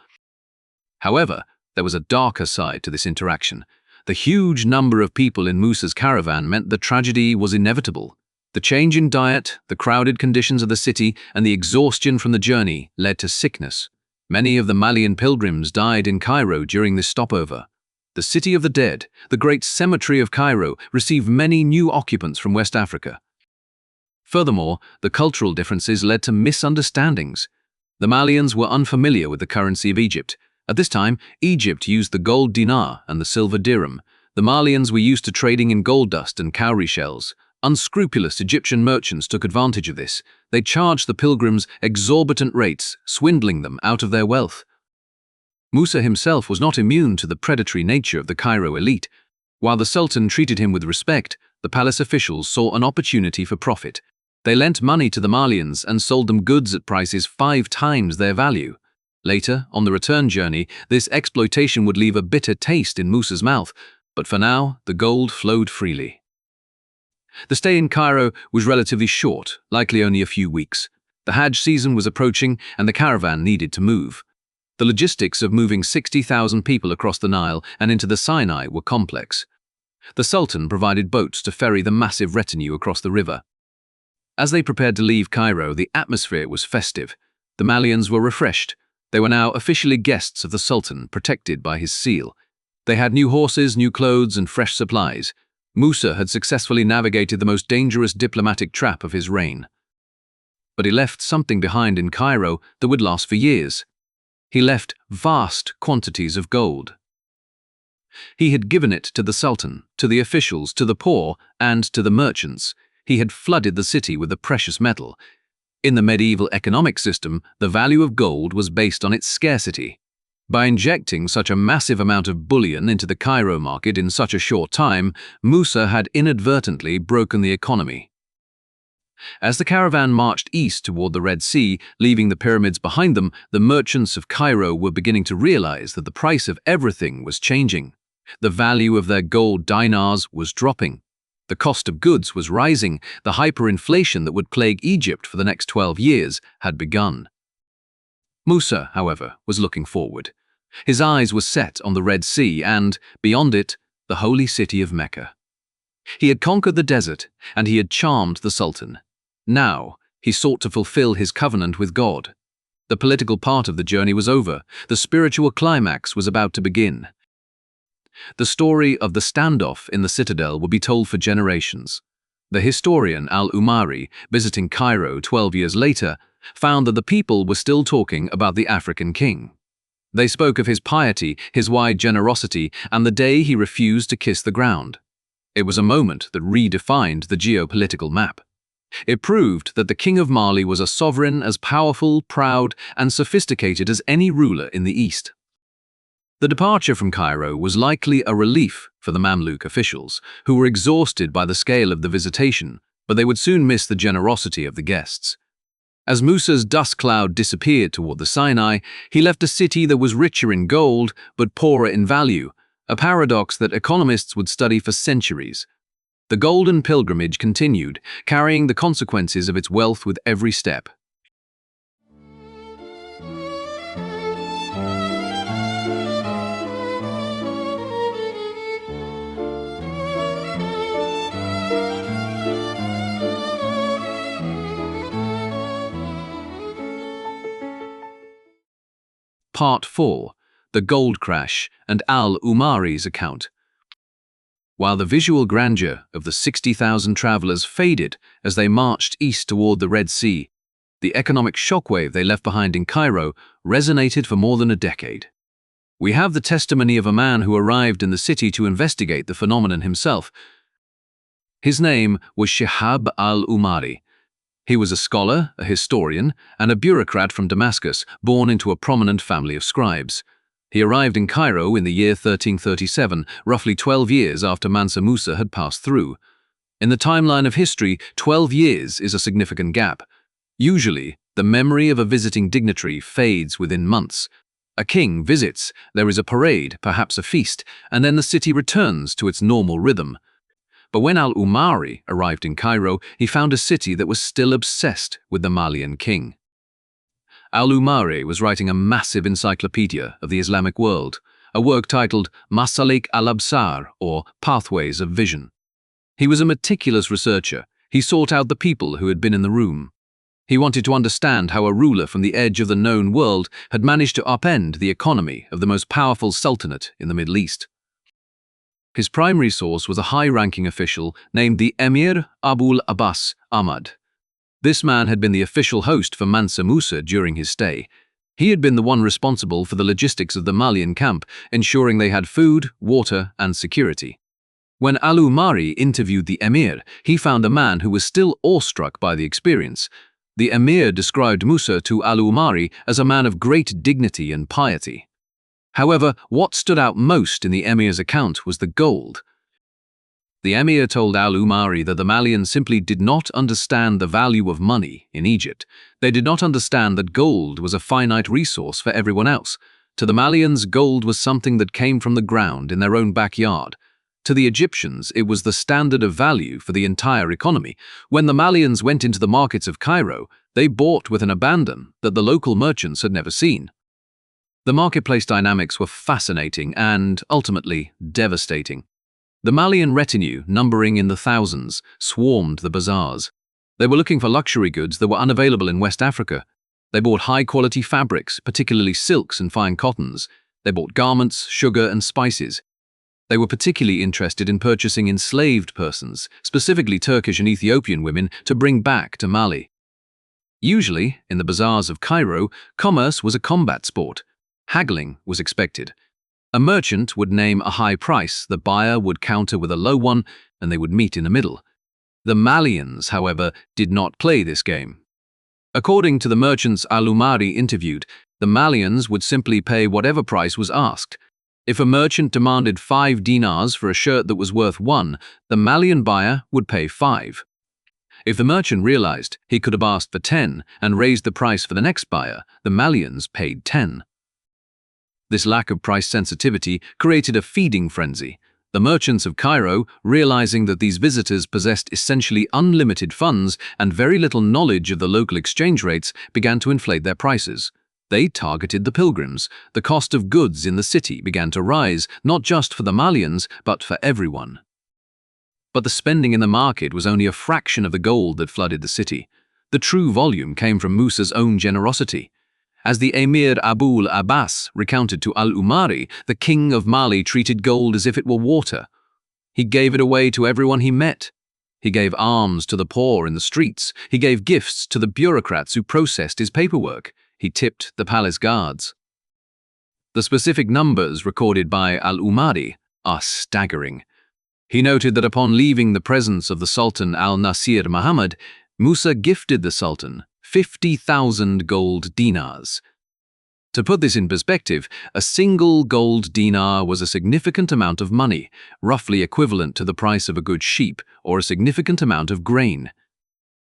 However, there was a darker side to this interaction. The huge number of people in Musa's caravan meant the tragedy was inevitable. The change in diet, the crowded conditions of the city, and the exhaustion from the journey led to sickness. Many of the Malian pilgrims died in Cairo during this stopover. The city of the dead, the great cemetery of Cairo, received many new occupants from West Africa. Furthermore, the cultural differences led to misunderstandings. The Malians were unfamiliar with the currency of Egypt. At this time, Egypt used the gold dinar and the silver dirham. The Malians were used to trading in gold dust and cowrie shells. Unscrupulous Egyptian merchants took advantage of this. They charged the pilgrims exorbitant rates, swindling them out of their wealth. Musa himself was not immune to the predatory nature of the Cairo elite. While the Sultan treated him with respect, the palace officials saw an opportunity for profit. They lent money to the Malians and sold them goods at prices 5 times their value. Later, on the return journey, this exploitation would leave a bitter taste in Musa's mouth, but for now, the gold flowed freely. The stay in Cairo was relatively short, likely only a few weeks. The Hajj season was approaching and the caravan needed to move. The logistics of moving 60,000 people across the Nile and into the Sinai were complex. The Sultan provided boats to ferry the massive retinue across the river. As they prepared to leave Cairo, the atmosphere was festive. The Malians were refreshed. They were now officially guests of the Sultan, protected by his seal. They had new horses, new clothes, and fresh supplies. Musa had successfully navigated the most dangerous diplomatic trap of his reign. But he left something behind in Cairo that would last for years. He left vast quantities of gold. He had given it to the Sultan, to the officials, to the poor, and to the merchants. He had flooded the city with the precious metal. In the medieval economic system, the value of gold was based on its scarcity. By injecting such a massive amount of bullion into the Cairo market in such a short time, Musa had inadvertently broken the economy. As the caravan marched east toward the Red Sea, leaving the pyramids behind them, the merchants of Cairo were beginning to realize that the price of everything was changing. The value of their gold dinars was dropping. The cost of goods was rising. The hyperinflation that would plague Egypt for the next 12 years had begun. Musa, however, was looking forward. His eyes were set on the Red Sea and, beyond it, the holy city of Mecca. He had conquered the desert, and he had charmed the Sultan. Now, he sought to fulfill his covenant with God. The political part of the journey was over. The spiritual climax was about to begin. The story of the standoff in the citadel would be told for generations. The historian al-Umari, visiting Cairo 12 years later, found that the people were still talking about the African king. They spoke of his piety, his wide generosity, and the day he refused to kiss the ground. It was a moment that redefined the geopolitical map. It proved that the King of Mali was a sovereign as powerful, proud, and sophisticated as any ruler in the East. The departure from Cairo was likely a relief for the Mamluk officials, who were exhausted by the scale of the visitation, but they would soon miss the generosity of the guests. As Musa's dust cloud disappeared toward the Sinai, he left a city that was richer in gold but poorer in value, a paradox that economists would study for centuries. The golden pilgrimage continued, carrying the consequences of its wealth with every step. Part 4. The Gold Crash and al-Umari's account. While the visual grandeur of the 60,000 travelers faded as they marched east toward the Red Sea, the economic shockwave they left behind in Cairo resonated for more than a decade. We have the testimony of a man who arrived in the city to investigate the phenomenon himself. His name was Shihab al-Umari. He was a scholar, a historian, and a bureaucrat from Damascus, born into a prominent family of scribes. He arrived in Cairo in the year 1337, roughly 12 years after Mansa Musa had passed through. In the timeline of history, 12 years is a significant gap. Usually, the memory of a visiting dignitary fades within months. A king visits, there is a parade, perhaps a feast, and then the city returns to its normal rhythm. But when al-Umari arrived in Cairo, he found a city that was still obsessed with the Malian king. Al-Umari was writing a massive encyclopedia of the Islamic world, a work titled Masalik al-Absar, or Pathways of Vision. He was a meticulous researcher. He sought out the people who had been in the room. He wanted to understand how a ruler from the edge of the known world had managed to upend the economy of the most powerful sultanate in the Middle East. His primary source was a high-ranking official named the Emir Abul Abbas Ahmad. This man had been the official host for Mansa Musa during his stay. He had been the one responsible for the logistics of the Malian camp, ensuring they had food, water, and security. When al-Umari interviewed the emir, he found a man who was still awestruck by the experience. The emir described Musa to al-Umari as a man of great dignity and piety. However, what stood out most in the emir's account was the gold. The emir told al-Umari that the Malians simply did not understand the value of money in Egypt. They did not understand that gold was a finite resource for everyone else. To the Malians, gold was something that came from the ground in their own backyard. To the Egyptians, it was the standard of value for the entire economy. When the Malians went into the markets of Cairo, they bought with an abandon that the local merchants had never seen. The marketplace dynamics were fascinating and, ultimately, devastating. The Malian retinue, numbering in the thousands, swarmed the bazaars. They were looking for luxury goods that were unavailable in West Africa. They bought high-quality fabrics, particularly silks and fine cottons. They bought garments, sugar, and spices. They were particularly interested in purchasing enslaved persons, specifically Turkish and Ethiopian women, to bring back to Mali. Usually, in the bazaars of Cairo, commerce was a combat sport. Haggling was expected. A merchant would name a high price, the buyer would counter with a low one, and they would meet in the middle. The Malians, however, did not play this game. According to the merchants Al-Umari interviewed, the Malians would simply pay whatever price was asked. If a merchant demanded 5 dinars for a shirt that was worth 1, the Malian buyer would pay 5. If the merchant realized he could have asked for 10 and raised the price for the next buyer, the Malians paid 10. This lack of price sensitivity created a feeding frenzy. The merchants of Cairo, realizing that these visitors possessed essentially unlimited funds and very little knowledge of the local exchange rates, began to inflate their prices. They targeted the pilgrims. The cost of goods in the city began to rise, not just for the Malians, but for everyone. But the spending in the market was only a fraction of the gold that flooded the city. The true volume came from Musa's own generosity. As the Emir Abul Abbas recounted to Al-Umari, the king of Mali treated gold as if it were water. He gave it away to everyone he met. He gave alms to the poor in the streets. He gave gifts to the bureaucrats who processed his paperwork. He tipped the palace guards. The specific numbers recorded by Al-Umari are staggering. He noted that upon leaving the presence of the Sultan al-Nasir Muhammad, Musa gifted the Sultan 50,000 gold dinars. To put this in perspective, a single gold dinar was a significant amount of money, roughly equivalent to the price of a good sheep or a significant amount of grain.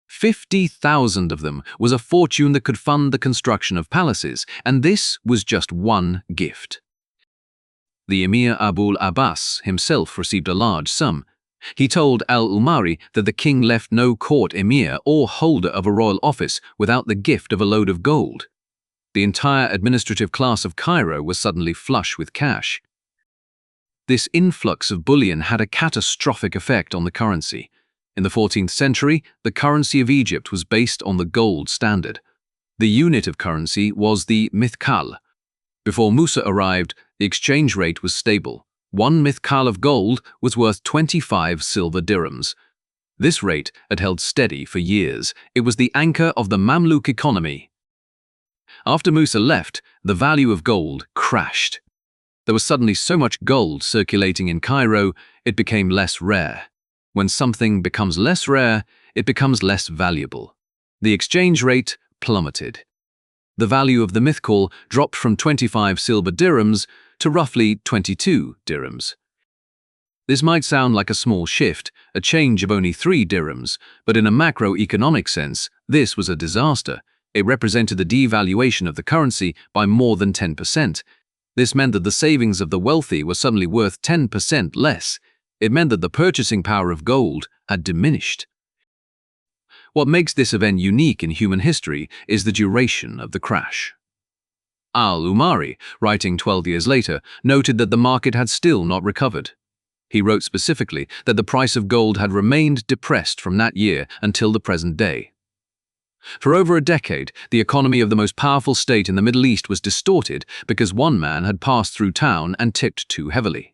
50,000 of them was a fortune that could fund the construction of palaces, and this was just one gift. The Emir Abul Abbas himself received a large sum. He told Al-Umari that the king left no court emir or holder of a royal office without the gift of a load of gold. The entire administrative class of Cairo was suddenly flush with cash. This influx of bullion had a catastrophic effect on the currency. In the 14th century, the currency of Egypt was based on the gold standard. The unit of currency was the mithqal. Before Musa arrived, the exchange rate was stable. 1 mithqal of gold was worth 25 silver dirhams. This rate had held steady for years. It was the anchor of the Mamluk economy. After Musa left, the value of gold crashed. There was suddenly so much gold circulating in Cairo, it became less rare. When something becomes less rare, it becomes less valuable. The exchange rate plummeted. The value of the mithqal dropped from 25 silver dirhams to roughly 22 dirhams. This might sound like a small shift, a change of only 3 dirhams, but in a macroeconomic sense, this was a disaster. It represented the devaluation of the currency by more than 10%. This meant that the savings of the wealthy were suddenly worth 10% less. It meant that the purchasing power of gold had diminished. What makes this event unique in human history is the duration of the crash. Al-Umari, writing 12 years later, noted that the market had still not recovered. He wrote specifically that the price of gold had remained depressed from that year until the present day. For over a decade, the economy of the most powerful state in the Middle East was distorted because one man had passed through town and tipped too heavily.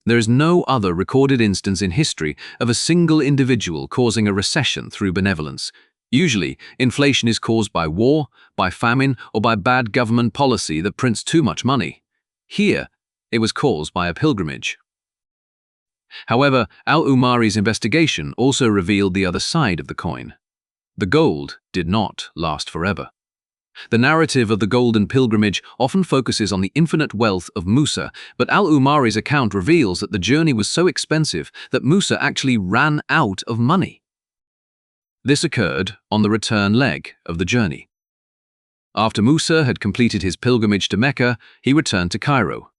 There is no other recorded instance in history of a single individual causing a recession through benevolence. Usually, inflation is caused by war, by famine, or by bad government policy that prints too much money. Here, it was caused by a pilgrimage. However, Al-Umari's investigation also revealed the other side of the coin. The gold did not last forever. The narrative of the Golden Pilgrimage often focuses on the infinite wealth of Musa, but Al-Umari's account reveals that the journey was so expensive that Musa actually ran out of money. This occurred on the return leg of the journey. After Musa had completed his pilgrimage to Mecca, he returned to Cairo.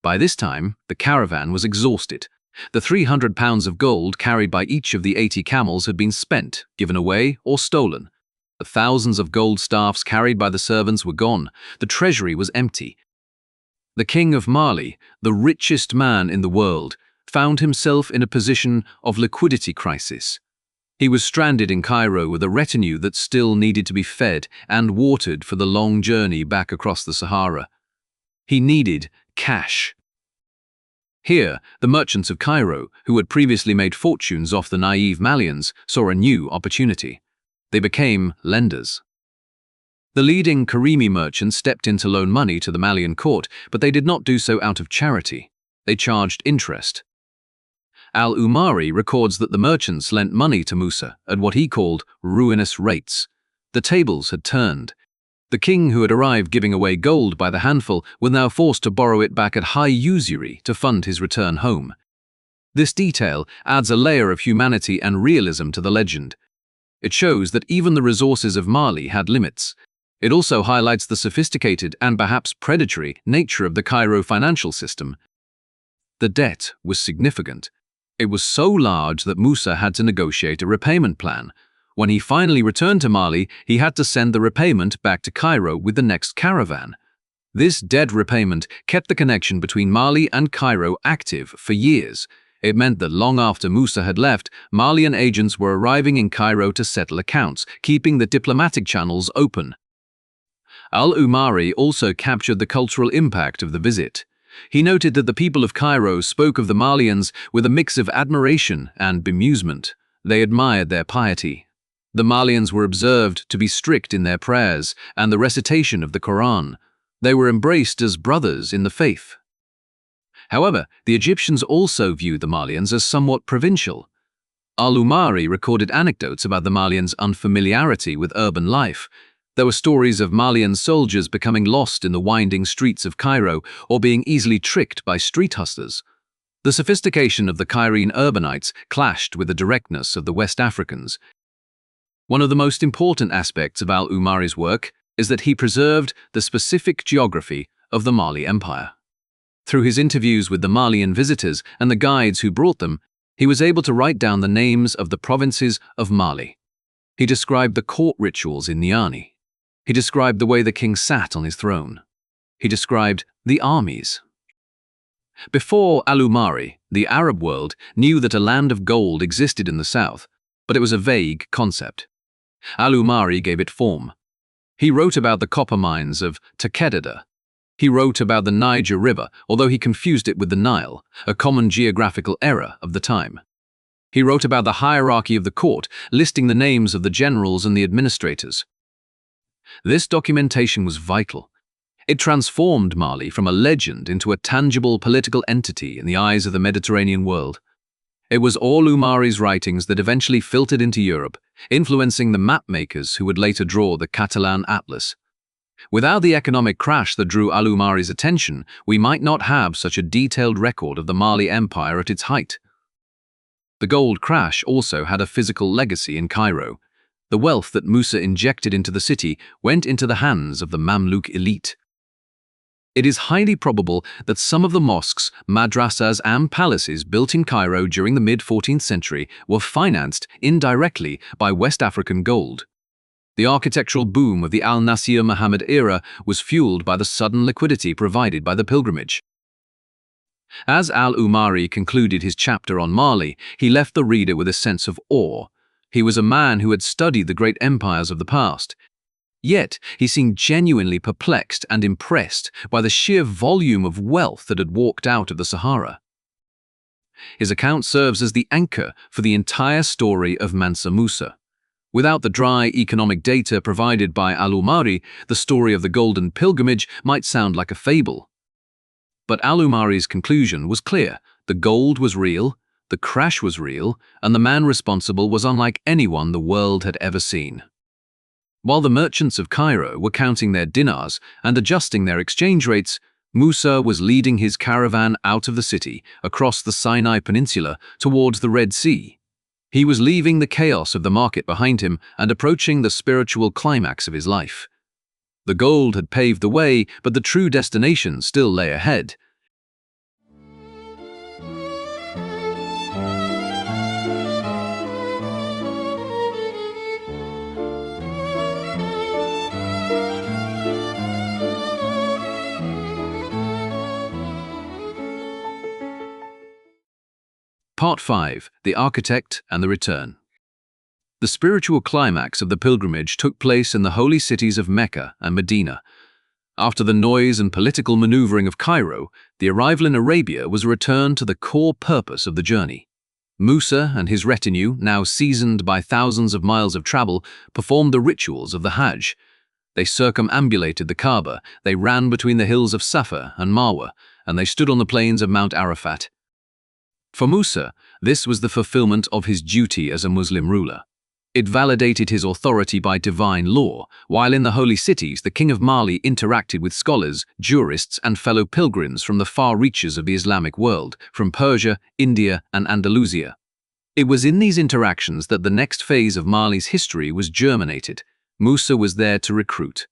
By this time, the caravan was exhausted. The 300 pounds of gold carried by each of the 80 camels had been spent, given away, or stolen. The thousands of gold staffs carried by the servants were gone. The treasury was empty. The king of Mali, the richest man in the world, found himself in a position of liquidity crisis. He was stranded in Cairo with a retinue that still needed to be fed and watered for the long journey back across the Sahara. He needed cash. Here, the merchants of Cairo, who had previously made fortunes off the naive Malians, saw a new opportunity. They became lenders. The leading Karimi merchants stepped in to loan money to the Malian court, but they did not do so out of charity. They charged interest. Al-Umari records that the merchants lent money to Musa at what he called ruinous rates. The tables had turned. The king who had arrived giving away gold by the handful was now forced to borrow it back at high usury to fund his return home. This detail adds a layer of humanity and realism to the legend. It shows that even the resources of Mali had limits. It also highlights the sophisticated and perhaps predatory nature of the Cairo financial system. The debt was significant. It was so large that Musa had to negotiate a repayment plan. When he finally returned to Mali, he had to send the repayment back to Cairo with the next caravan. This debt repayment kept the connection between Mali and Cairo active for years. It meant that long after Musa had left, Malian agents were arriving in Cairo to settle accounts, keeping the diplomatic channels open. Al-Umari also captured the cultural impact of the visit. He noted that the people of Cairo spoke of the Malians with a mix of admiration and bemusement. They admired their piety. The Malians were observed to be strict in their prayers and the recitation of the Quran. They were embraced as brothers in the faith. However, the Egyptians also viewed the Malians as somewhat provincial. Al-Umari recorded anecdotes about the Malians' unfamiliarity with urban life. There were stories of Malian soldiers becoming lost in the winding streets of Cairo or being easily tricked by street hustlers. The sophistication of the Cairene urbanites clashed with the directness of the West Africans. One of the most important aspects of Al-Umari's work is that he preserved the specific geography of the Mali Empire. Through his interviews with the Malian visitors and the guides who brought them, he was able to write down the names of the provinces of Mali. He described the court rituals in Niani. He described the way the king sat on his throne. He described the armies. Before Al-Umari, the Arab world knew that a land of gold existed in the south, but it was a vague concept. Al-Umari gave it form. He wrote about the copper mines of Takedada. He wrote about the Niger River, although he confused it with the Nile, a common geographical error of the time. He wrote about the hierarchy of the court, listing the names of the generals and the administrators. This documentation was vital. It transformed Mali from a legend into a tangible political entity in the eyes of the Mediterranean world. It was Al-Umari's writings that eventually filtered into Europe, influencing the mapmakers who would later draw the Catalan Atlas. Without the economic crash that drew Al-Umari's attention, we might not have such a detailed record of the Mali Empire at its height. The gold crash also had a physical legacy in Cairo. The wealth that Musa injected into the city went into the hands of the Mamluk elite. It is highly probable that some of the mosques, madrasas, and palaces built in Cairo during the mid-14th century were financed indirectly by West African gold. The architectural boom of the Al-Nasir Muhammad era was fueled by the sudden liquidity provided by the pilgrimage. As Al-Umari concluded his chapter on Mali, he left the reader with a sense of awe. He was a man who had studied the great empires of the past. Yet, he seemed genuinely perplexed and impressed by the sheer volume of wealth that had walked out of the Sahara. His account serves as the anchor for the entire story of Mansa Musa. Without the dry economic data provided by Al-Umari, the story of the Golden Pilgrimage might sound like a fable. But Al-Umari's conclusion was clear. The gold was real, the crash was real, and the man responsible was unlike anyone the world had ever seen. While the merchants of Cairo were counting their dinars and adjusting their exchange rates, Musa was leading his caravan out of the city, across the Sinai Peninsula, towards the Red Sea. He was leaving the chaos of the market behind him and approaching the spiritual climax of his life. The gold had paved the way, but the true destination still lay ahead. Part 5. The Architect and the Return. The spiritual climax of the pilgrimage took place in the holy cities of Mecca and Medina. After the noise and political maneuvering of Cairo, the arrival in Arabia was a return to the core purpose of the journey. Musa and his retinue, now seasoned by thousands of miles of travel, performed the rituals of the Hajj. They circumambulated the Kaaba, they ran between the hills of Safa and Marwa, and they stood on the plains of Mount Arafat. For Musa, this was the fulfillment of his duty as a Muslim ruler. It validated his authority by divine law, while in the holy cities the king of Mali interacted with scholars, jurists, and fellow pilgrims from the far reaches of the Islamic world, from Persia, India, and Andalusia. It was in these interactions that the next phase of Mali's history was germinated. Musa was there to recruit.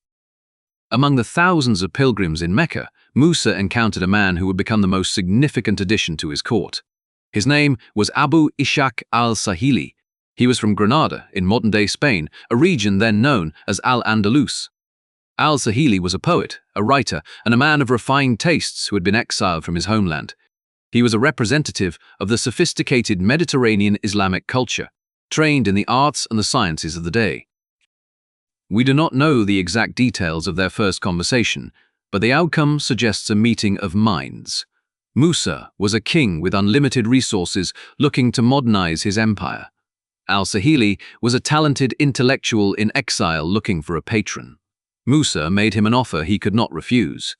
Among the thousands of pilgrims in Mecca, Musa encountered a man who would become the most significant addition to his court. His name was Abu Ishaq al-Sahili. He was from Granada, in modern-day Spain, a region then known as Al-Andalus. Al-Sahili was a poet, a writer, and a man of refined tastes who had been exiled from his homeland. He was a representative of the sophisticated Mediterranean Islamic culture, trained in the arts and the sciences of the day. We do not know the exact details of their first conversation, but the outcome suggests a meeting of minds. Musa was a king with unlimited resources looking to modernize his empire. Al-Sahili was a talented intellectual in exile looking for a patron. Musa made him an offer he could not refuse.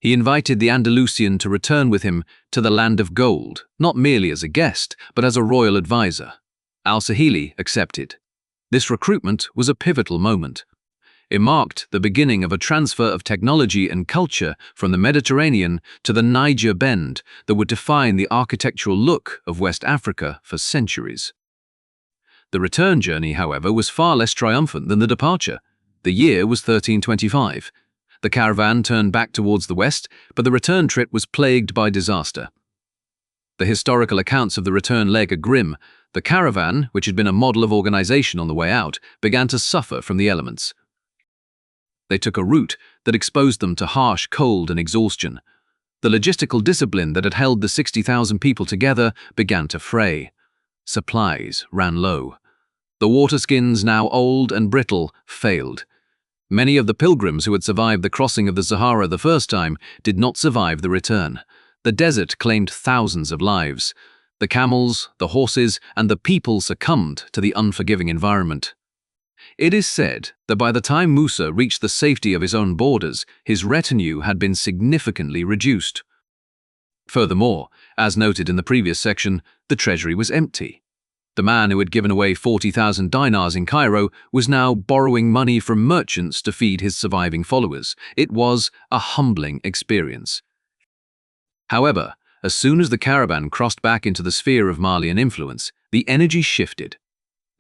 He invited the Andalusian to return with him to the land of gold, not merely as a guest, but as a royal advisor. Al-Sahili accepted. This recruitment was a pivotal moment. It marked the beginning of a transfer of technology and culture from the Mediterranean to the Niger Bend that would define the architectural look of West Africa for centuries. The return journey, however, was far less triumphant than the departure. The year was 1325. The caravan turned back towards the west, but the return trip was plagued by disaster. The historical accounts of the return leg are grim. The caravan, which had been a model of organization on the way out, began to suffer from the elements. They took a route that exposed them to harsh cold and exhaustion. The logistical discipline that had held the 60,000 people together began to fray. Supplies ran low. The waterskins, now old and brittle, failed. Many of the pilgrims who had survived the crossing of the Sahara the first time did not survive the return. The desert claimed thousands of lives. The camels, the horses, and the people succumbed to the unforgiving environment. It is said that by the time Musa reached the safety of his own borders, his retinue had been significantly reduced. Furthermore, as noted in the previous section, the treasury was empty. The man who had given away 40,000 dinars in Cairo was now borrowing money from merchants to feed his surviving followers. It was a humbling experience. However, as soon as the caravan crossed back into the sphere of Malian influence, the energy shifted.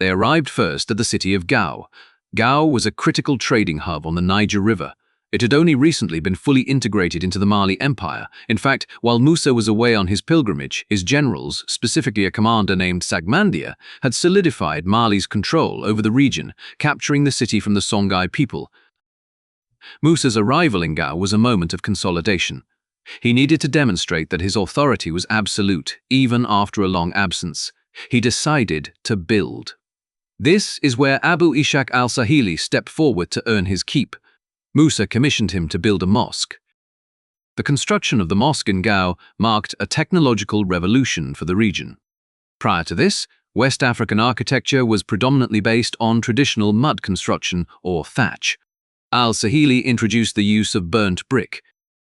They arrived first at the city of Gao. Gao was a critical trading hub on the Niger River. It had only recently been fully integrated into the Mali Empire. In fact, while Musa was away on his pilgrimage, his generals, specifically a commander named Sagmandia, had solidified Mali's control over the region, capturing the city from the Songhai people. Musa's arrival in Gao was a moment of consolidation. He needed to demonstrate that his authority was absolute, even after a long absence. He decided to build. This is where Abu Ishaq al-Sahili stepped forward to earn his keep. Musa commissioned him to build a mosque. The construction of the mosque in Gao marked a technological revolution for the region. Prior to this, West African architecture was predominantly based on traditional mud construction or thatch. Al-Sahili introduced the use of burnt brick.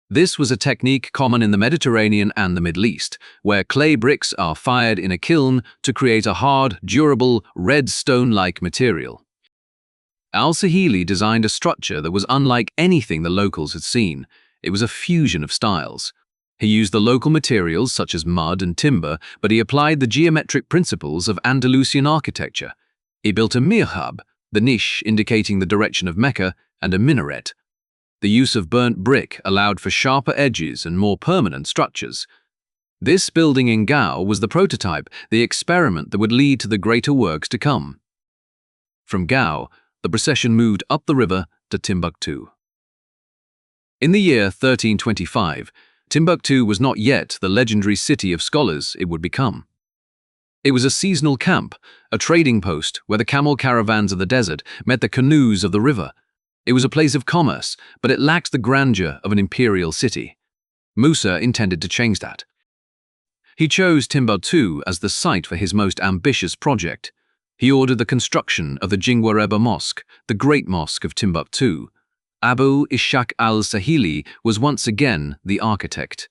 This was a technique common in the Mediterranean and the Middle East, where clay bricks are fired in a kiln to create a hard, durable, red stone-like material. Al-Sahili designed a structure that was unlike anything the locals had seen. It was a fusion of styles. He used the local materials such as mud and timber, but he applied the geometric principles of Andalusian architecture. He built a mihrab, the niche indicating the direction of Mecca, and a minaret. The use of burnt brick allowed for sharper edges and more permanent structures. This building in Gao was the prototype, the experiment that would lead to the greater works to come. From Gao, the procession moved up the river to Timbuktu. In the year 1325, Timbuktu was not yet the legendary city of scholars it would become. It was a seasonal camp, a trading post where the camel caravans of the desert met the canoes of the river. It was a place of commerce, but it lacked the grandeur of an imperial city. Musa intended to change that. He chose Timbuktu as the site for his most ambitious project. He ordered the construction of the Jingwareba Mosque, the Great Mosque of Timbuktu. Abu Ishaq al-Sahili was once again the architect.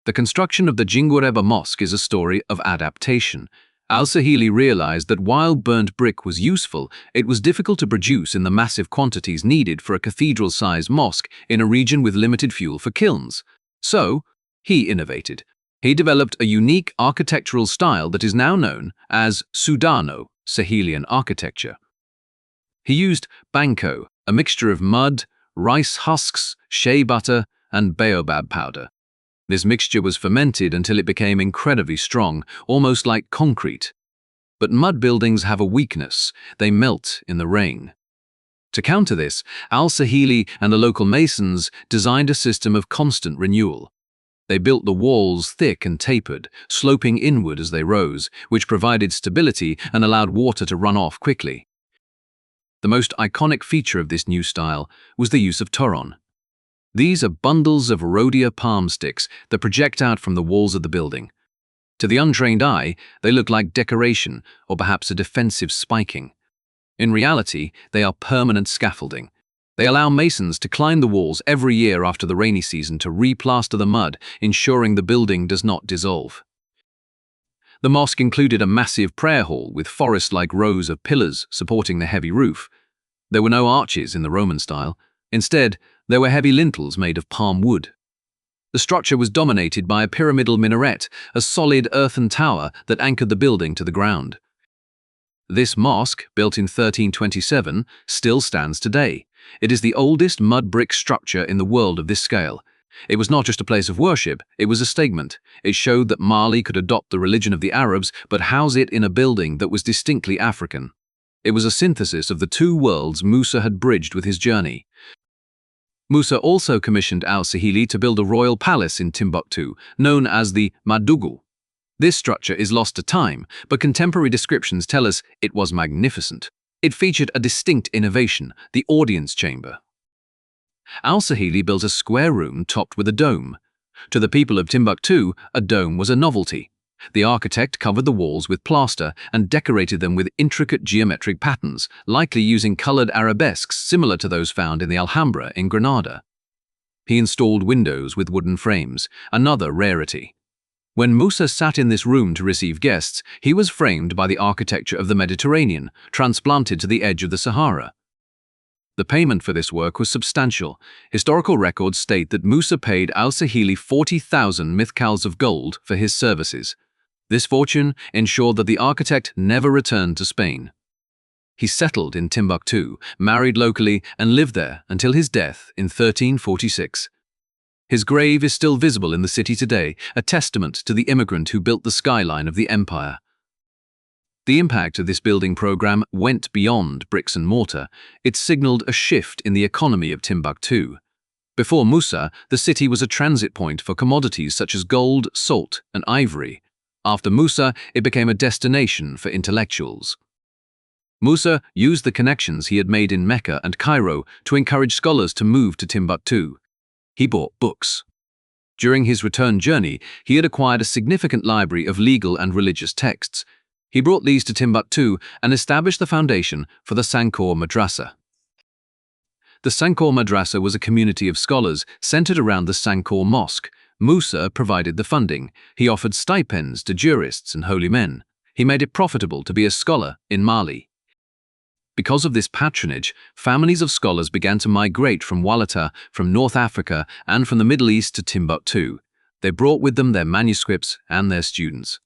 The construction of the Jingwareba Mosque is a story of adaptation. Al-Sahili realized that while burnt brick was useful, it was difficult to produce in the massive quantities needed for a cathedral-sized mosque in a region with limited fuel for kilns. So, he innovated. He developed a unique architectural style that is now known as Sudano-Sahelian architecture. He used banko, a mixture of mud, rice husks, shea butter, and baobab powder. This mixture was fermented until it became incredibly strong, almost like concrete. But mud buildings have a weakness: they melt in the rain. To counter this, Al-Sahili and the local masons designed a system of constant renewal. They built the walls thick and tapered, sloping inward as they rose, which provided stability and allowed water to run off quickly. The most iconic feature of this new style was the use of toron. These are bundles of rhodia palm sticks that project out from the walls of the building. To the untrained eye, they look like decoration or perhaps a defensive spiking. In reality, they are permanent scaffolding. They allow masons to climb the walls every year after the rainy season to replaster the mud, ensuring the building does not dissolve. The mosque included a massive prayer hall with forest-like rows of pillars supporting the heavy roof. There were no arches in the Roman style. Instead, there were heavy lintels made of palm wood. The structure was dominated by a pyramidal minaret, a solid earthen tower that anchored the building to the ground. This mosque, built in 1327, still stands today. It is the oldest mud brick structure in the world of this scale. It was not just a place of worship, it was a statement. It showed that Mali could adopt the religion of the Arabs but house it in a building that was distinctly African. It was a synthesis of the two worlds Musa had bridged with his journey. Musa also commissioned Al-Sahili to build a royal palace in Timbuktu, known as the Madugu. This structure is lost to time, but contemporary descriptions tell us it was magnificent. It featured a distinct innovation: the audience chamber. Al-Sahili built a square room topped with a dome. To the people of Timbuktu, a dome was a novelty. The architect covered the walls with plaster and decorated them with intricate geometric patterns, likely using colored arabesques similar to those found in the Alhambra in Granada. He installed windows with wooden frames, another rarity. When Musa sat in this room to receive guests, he was framed by the architecture of the Mediterranean, transplanted to the edge of the Sahara. The payment for this work was substantial. Historical records state that Musa paid Al-Sahili 40,000 mithqals of gold for his services. This fortune ensured that the architect never returned to Spain. He settled in Timbuktu, married locally, and lived there until his death in 1346. His grave is still visible in the city today, a testament to the immigrant who built the skyline of the empire. The impact of this building program went beyond bricks and mortar. It signaled a shift in the economy of Timbuktu. Before Musa, the city was a transit point for commodities such as gold, salt, and ivory. After Musa, it became a destination for intellectuals. Musa used the connections he had made in Mecca and Cairo to encourage scholars to move to Timbuktu. He bought books. During his return journey, he had acquired a significant library of legal and religious texts. He brought these to Timbuktu and established the foundation for the Sankor Madrasa. The Sankor Madrasa was a community of scholars centered around the Sankor Mosque. Musa provided the funding. He offered stipends to jurists and holy men. He made it profitable to be a scholar in Mali. Because of this patronage, families of scholars began to migrate from Walata, from North Africa, and from the Middle East to Timbuktu. They brought with them their manuscripts and their students.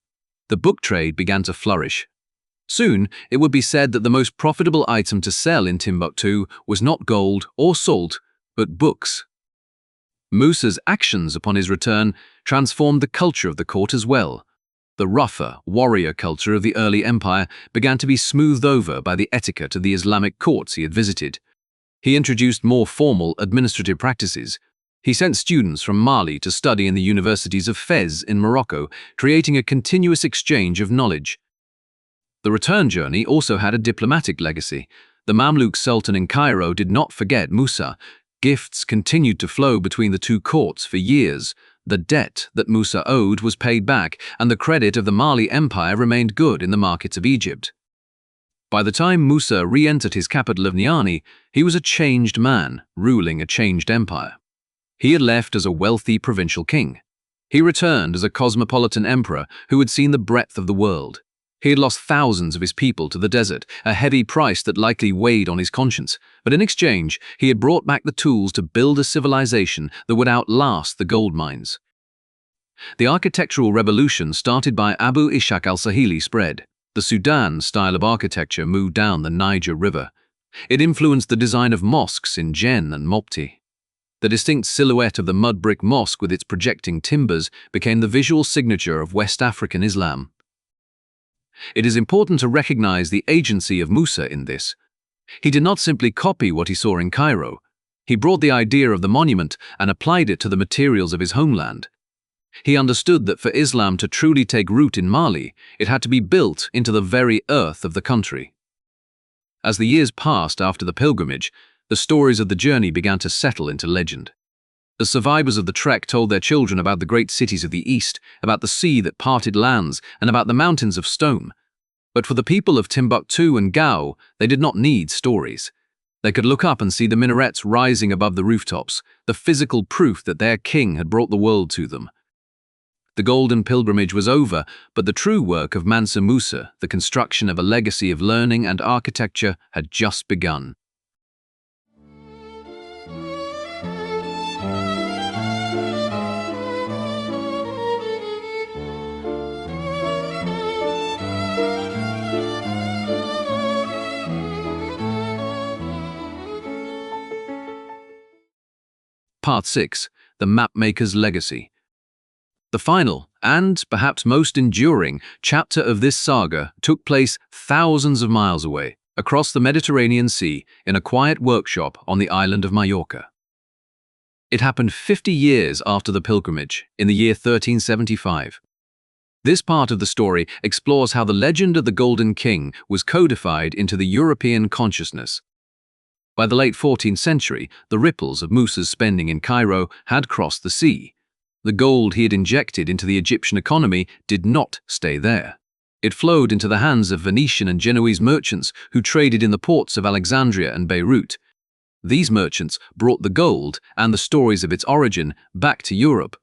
The book trade began to flourish. Soon, it would be said that the most profitable item to sell in Timbuktu was not gold or salt, but books. Musa's actions upon his return transformed the culture of the court as well. The rougher, warrior culture of the early empire began to be smoothed over by the etiquette of the Islamic courts he had visited. He introduced more formal administrative practices. He sent students from Mali to study in the universities of Fez in Morocco, creating a continuous exchange of knowledge. The return journey also had a diplomatic legacy. The Mamluk Sultan in Cairo did not forget Musa. Gifts continued to flow between the two courts for years. The debt that Musa owed was paid back, and the credit of the Mali Empire remained good in the markets of Egypt. By the time Musa re-entered his capital of Niani, he was a changed man, ruling a changed empire. He had left as a wealthy provincial king. He returned as a cosmopolitan emperor who had seen the breadth of the world. He had lost thousands of his people to the desert, a heavy price that likely weighed on his conscience, but in exchange, he had brought back the tools to build a civilization that would outlast the gold mines. The architectural revolution started by Abu Ishaq al-Sahili spread. The Sudan style of architecture moved down the Niger River. It influenced the design of mosques in Jen and Mopti. The distinct silhouette of the mud brick mosque with its projecting timbers became the visual signature of West African Islam. It is important to recognize the agency of Musa in this. He did not simply copy what he saw in Cairo. He brought the idea of the monument and applied it to the materials of his homeland. He understood that for Islam to truly take root in Mali, it had to be built into the very earth of the country. As the years passed after the pilgrimage, the stories of the journey began to settle into legend. The survivors of the trek told their children about the great cities of the east, about the sea that parted lands, and about the mountains of stone. But for the people of Timbuktu and Gao, they did not need stories. They could look up and see the minarets rising above the rooftops, the physical proof that their king had brought the world to them. The golden pilgrimage was over, but the true work of Mansa Musa, the construction of a legacy of learning and architecture, had just begun. Part 6. The Mapmaker's Legacy. The final, and perhaps most enduring, chapter of this saga took place thousands of miles away, across the Mediterranean Sea, in a quiet workshop on the island of Majorca. It happened 50 years after the pilgrimage, in the year 1375. This part of the story explores how the legend of the Golden King was codified into the European consciousness. By the late 14th century, the ripples of Musa's spending in Cairo had crossed the sea. The gold he had injected into the Egyptian economy did not stay there. It flowed into the hands of Venetian and Genoese merchants who traded in the ports of Alexandria and Beirut. These merchants brought the gold and the stories of its origin back to Europe.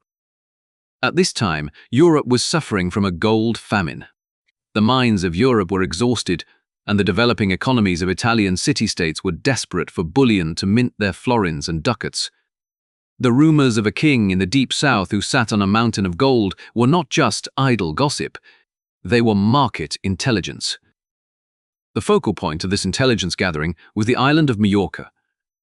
At this time, Europe was suffering from a gold famine. The mines of Europe were exhausted, and the developing economies of Italian city-states were desperate for bullion to mint their florins and ducats. The rumors of a king in the deep south who sat on a mountain of gold were not just idle gossip, they were market intelligence. The focal point of this intelligence gathering was the island of Majorca.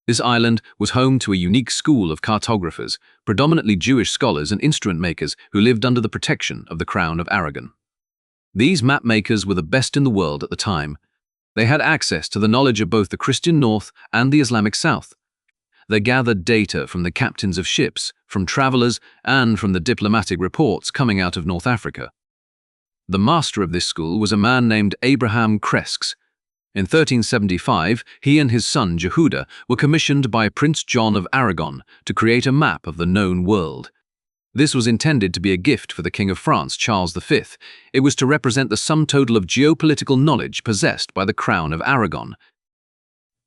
This island was home to a unique school of cartographers, predominantly Jewish scholars and instrument makers who lived under the protection of the Crown of Aragon. These map makers were the best in the world at the time. They had access to the knowledge of both the Christian North and the Islamic South. They gathered data from the captains of ships, from travelers, and from the diplomatic reports coming out of North Africa. The master of this school was a man named Abraham Cresques. In 1375, he and his son Jehuda were commissioned by Prince John of Aragon to create a map of the known world. This was intended to be a gift for the King of France, Charles V. It was to represent the sum total of geopolitical knowledge possessed by the Crown of Aragon.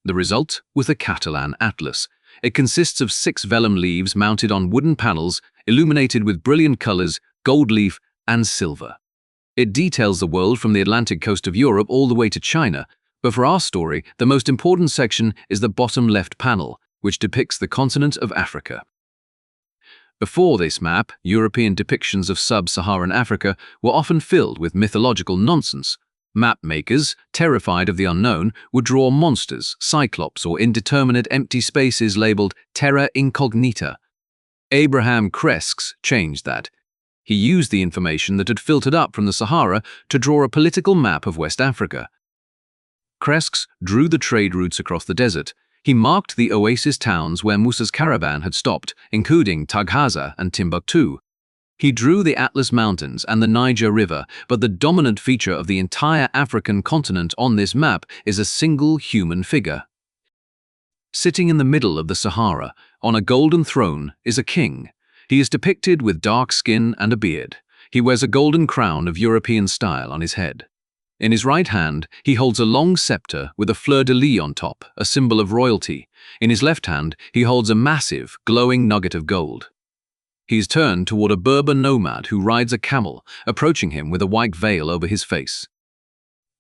The result was the Catalan Atlas. It consists of 6 vellum leaves mounted on wooden panels, illuminated with brilliant colors, gold leaf, and silver. It details the world from the Atlantic coast of Europe all the way to China, but for our story, the most important section is the bottom left panel, which depicts the continent of Africa. Before this map, European depictions of sub-Saharan Africa were often filled with mythological nonsense. Map makers, terrified of the unknown, would draw monsters, cyclops, or indeterminate empty spaces labeled terra incognita. Abraham Cresques changed that. He used the information that had filtered up from the Sahara to draw a political map of West Africa. Cresques drew the trade routes across the desert. He marked the oasis towns where Musa's caravan had stopped, including Taghaza and Timbuktu. He drew the Atlas Mountains and the Niger River, but the dominant feature of the entire African continent on this map is a single human figure. Sitting in the middle of the Sahara, on a golden throne, is a king. He is depicted with dark skin and a beard. He wears a golden crown of European style on his head. In his right hand, he holds a long scepter with a fleur-de-lis on top, a symbol of royalty. In his left hand, he holds a massive, glowing nugget of gold. He is turned toward a Berber nomad who rides a camel, approaching him with a white veil over his face.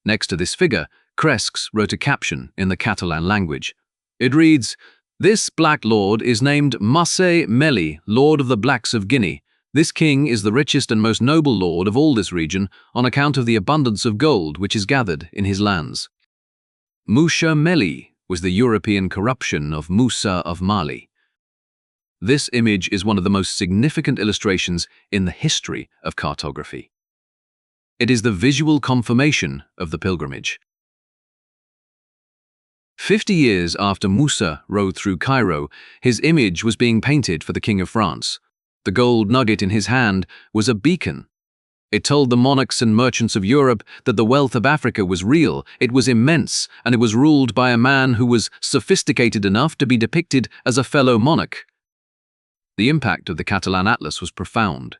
Next to this figure, Cresques wrote a caption in the Catalan language. It reads, "This black lord is named Mansa Musa, Lord of the Blacks of Guinea. This king is the richest and most noble lord of all this region on account of the abundance of gold which is gathered in his lands." Musa Meli was the European corruption of Musa of Mali. This image is one of the most significant illustrations in the history of cartography. It is the visual confirmation of the pilgrimage. 50 years after Musa rode through Cairo, his image was being painted for the King of France. The gold nugget in his hand was a beacon. It told the monarchs and merchants of Europe that the wealth of Africa was real, it was immense, and it was ruled by a man who was sophisticated enough to be depicted as a fellow monarch. The impact of the Catalan Atlas was profound.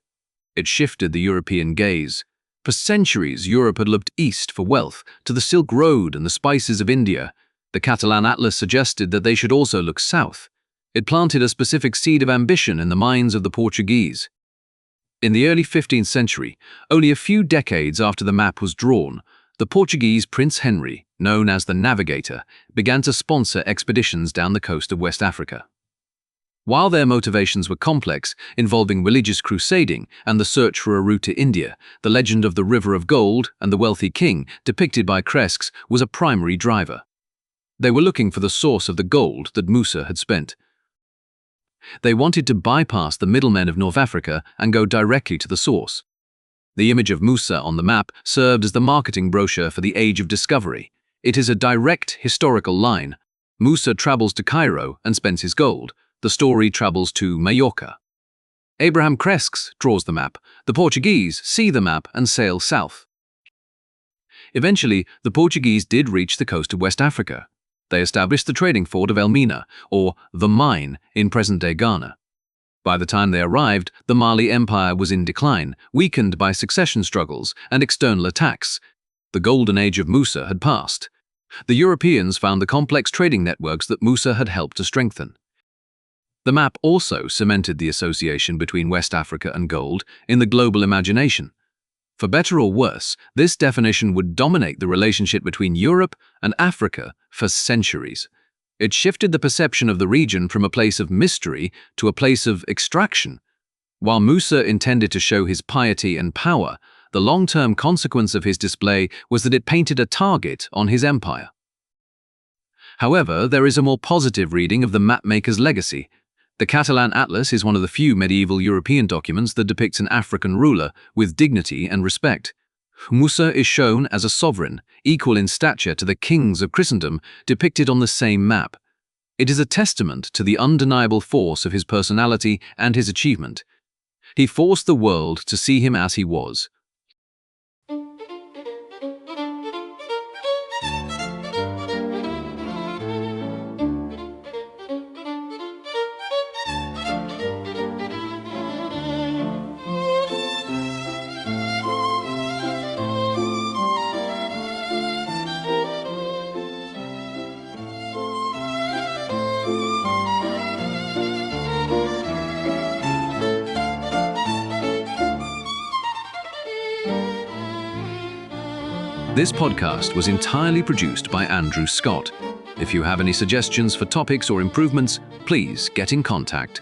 It shifted the European gaze. For centuries, Europe had looked east for wealth, to the Silk Road and the spices of India. The Catalan Atlas suggested that they should also look south. It planted a specific seed of ambition in the minds of the Portuguese. In the early 15th century, only a few decades after the map was drawn, the Portuguese Prince Henry, known as the Navigator, began to sponsor expeditions down the coast of West Africa. While their motivations were complex, involving religious crusading and the search for a route to India, the legend of the River of Gold and the wealthy king, depicted by Cresques, was a primary driver. They were looking for the source of the gold that Musa had spent. They wanted to bypass the middlemen of North Africa and go directly to the source. The image of Musa on the map served as the marketing brochure for the Age of Discovery. It is a direct historical line. Musa travels to Cairo and spends his gold. The story travels to Majorca. Abraham Cresques draws the map. The Portuguese see the map and sail south. Eventually, the Portuguese did reach the coast of West Africa. They established the trading fort of Elmina, or the Mine, in present-day Ghana. By the time they arrived, the Mali Empire was in decline, weakened by succession struggles and external attacks. The golden age of Musa had passed. The Europeans found the complex trading networks that Musa had helped to strengthen. The map also cemented the association between West Africa and gold in the global imagination. For better or worse, this definition would dominate the relationship between Europe and Africa for centuries. It shifted the perception of the region from a place of mystery to a place of extraction. While Musa intended to show his piety and power, the long-term consequence of his display was that it painted a target on his empire. However, there is a more positive reading of the mapmaker's legacy. The Catalan Atlas is one of the few medieval European documents that depicts an African ruler with dignity and respect. Musa is shown as a sovereign, equal in stature to the kings of Christendom, depicted on the same map. It is a testament to the undeniable force of his personality and his achievement. He forced the world to see him as he was. This podcast was entirely produced by Andrew Scott. If you have any suggestions for topics or improvements, please get in contact.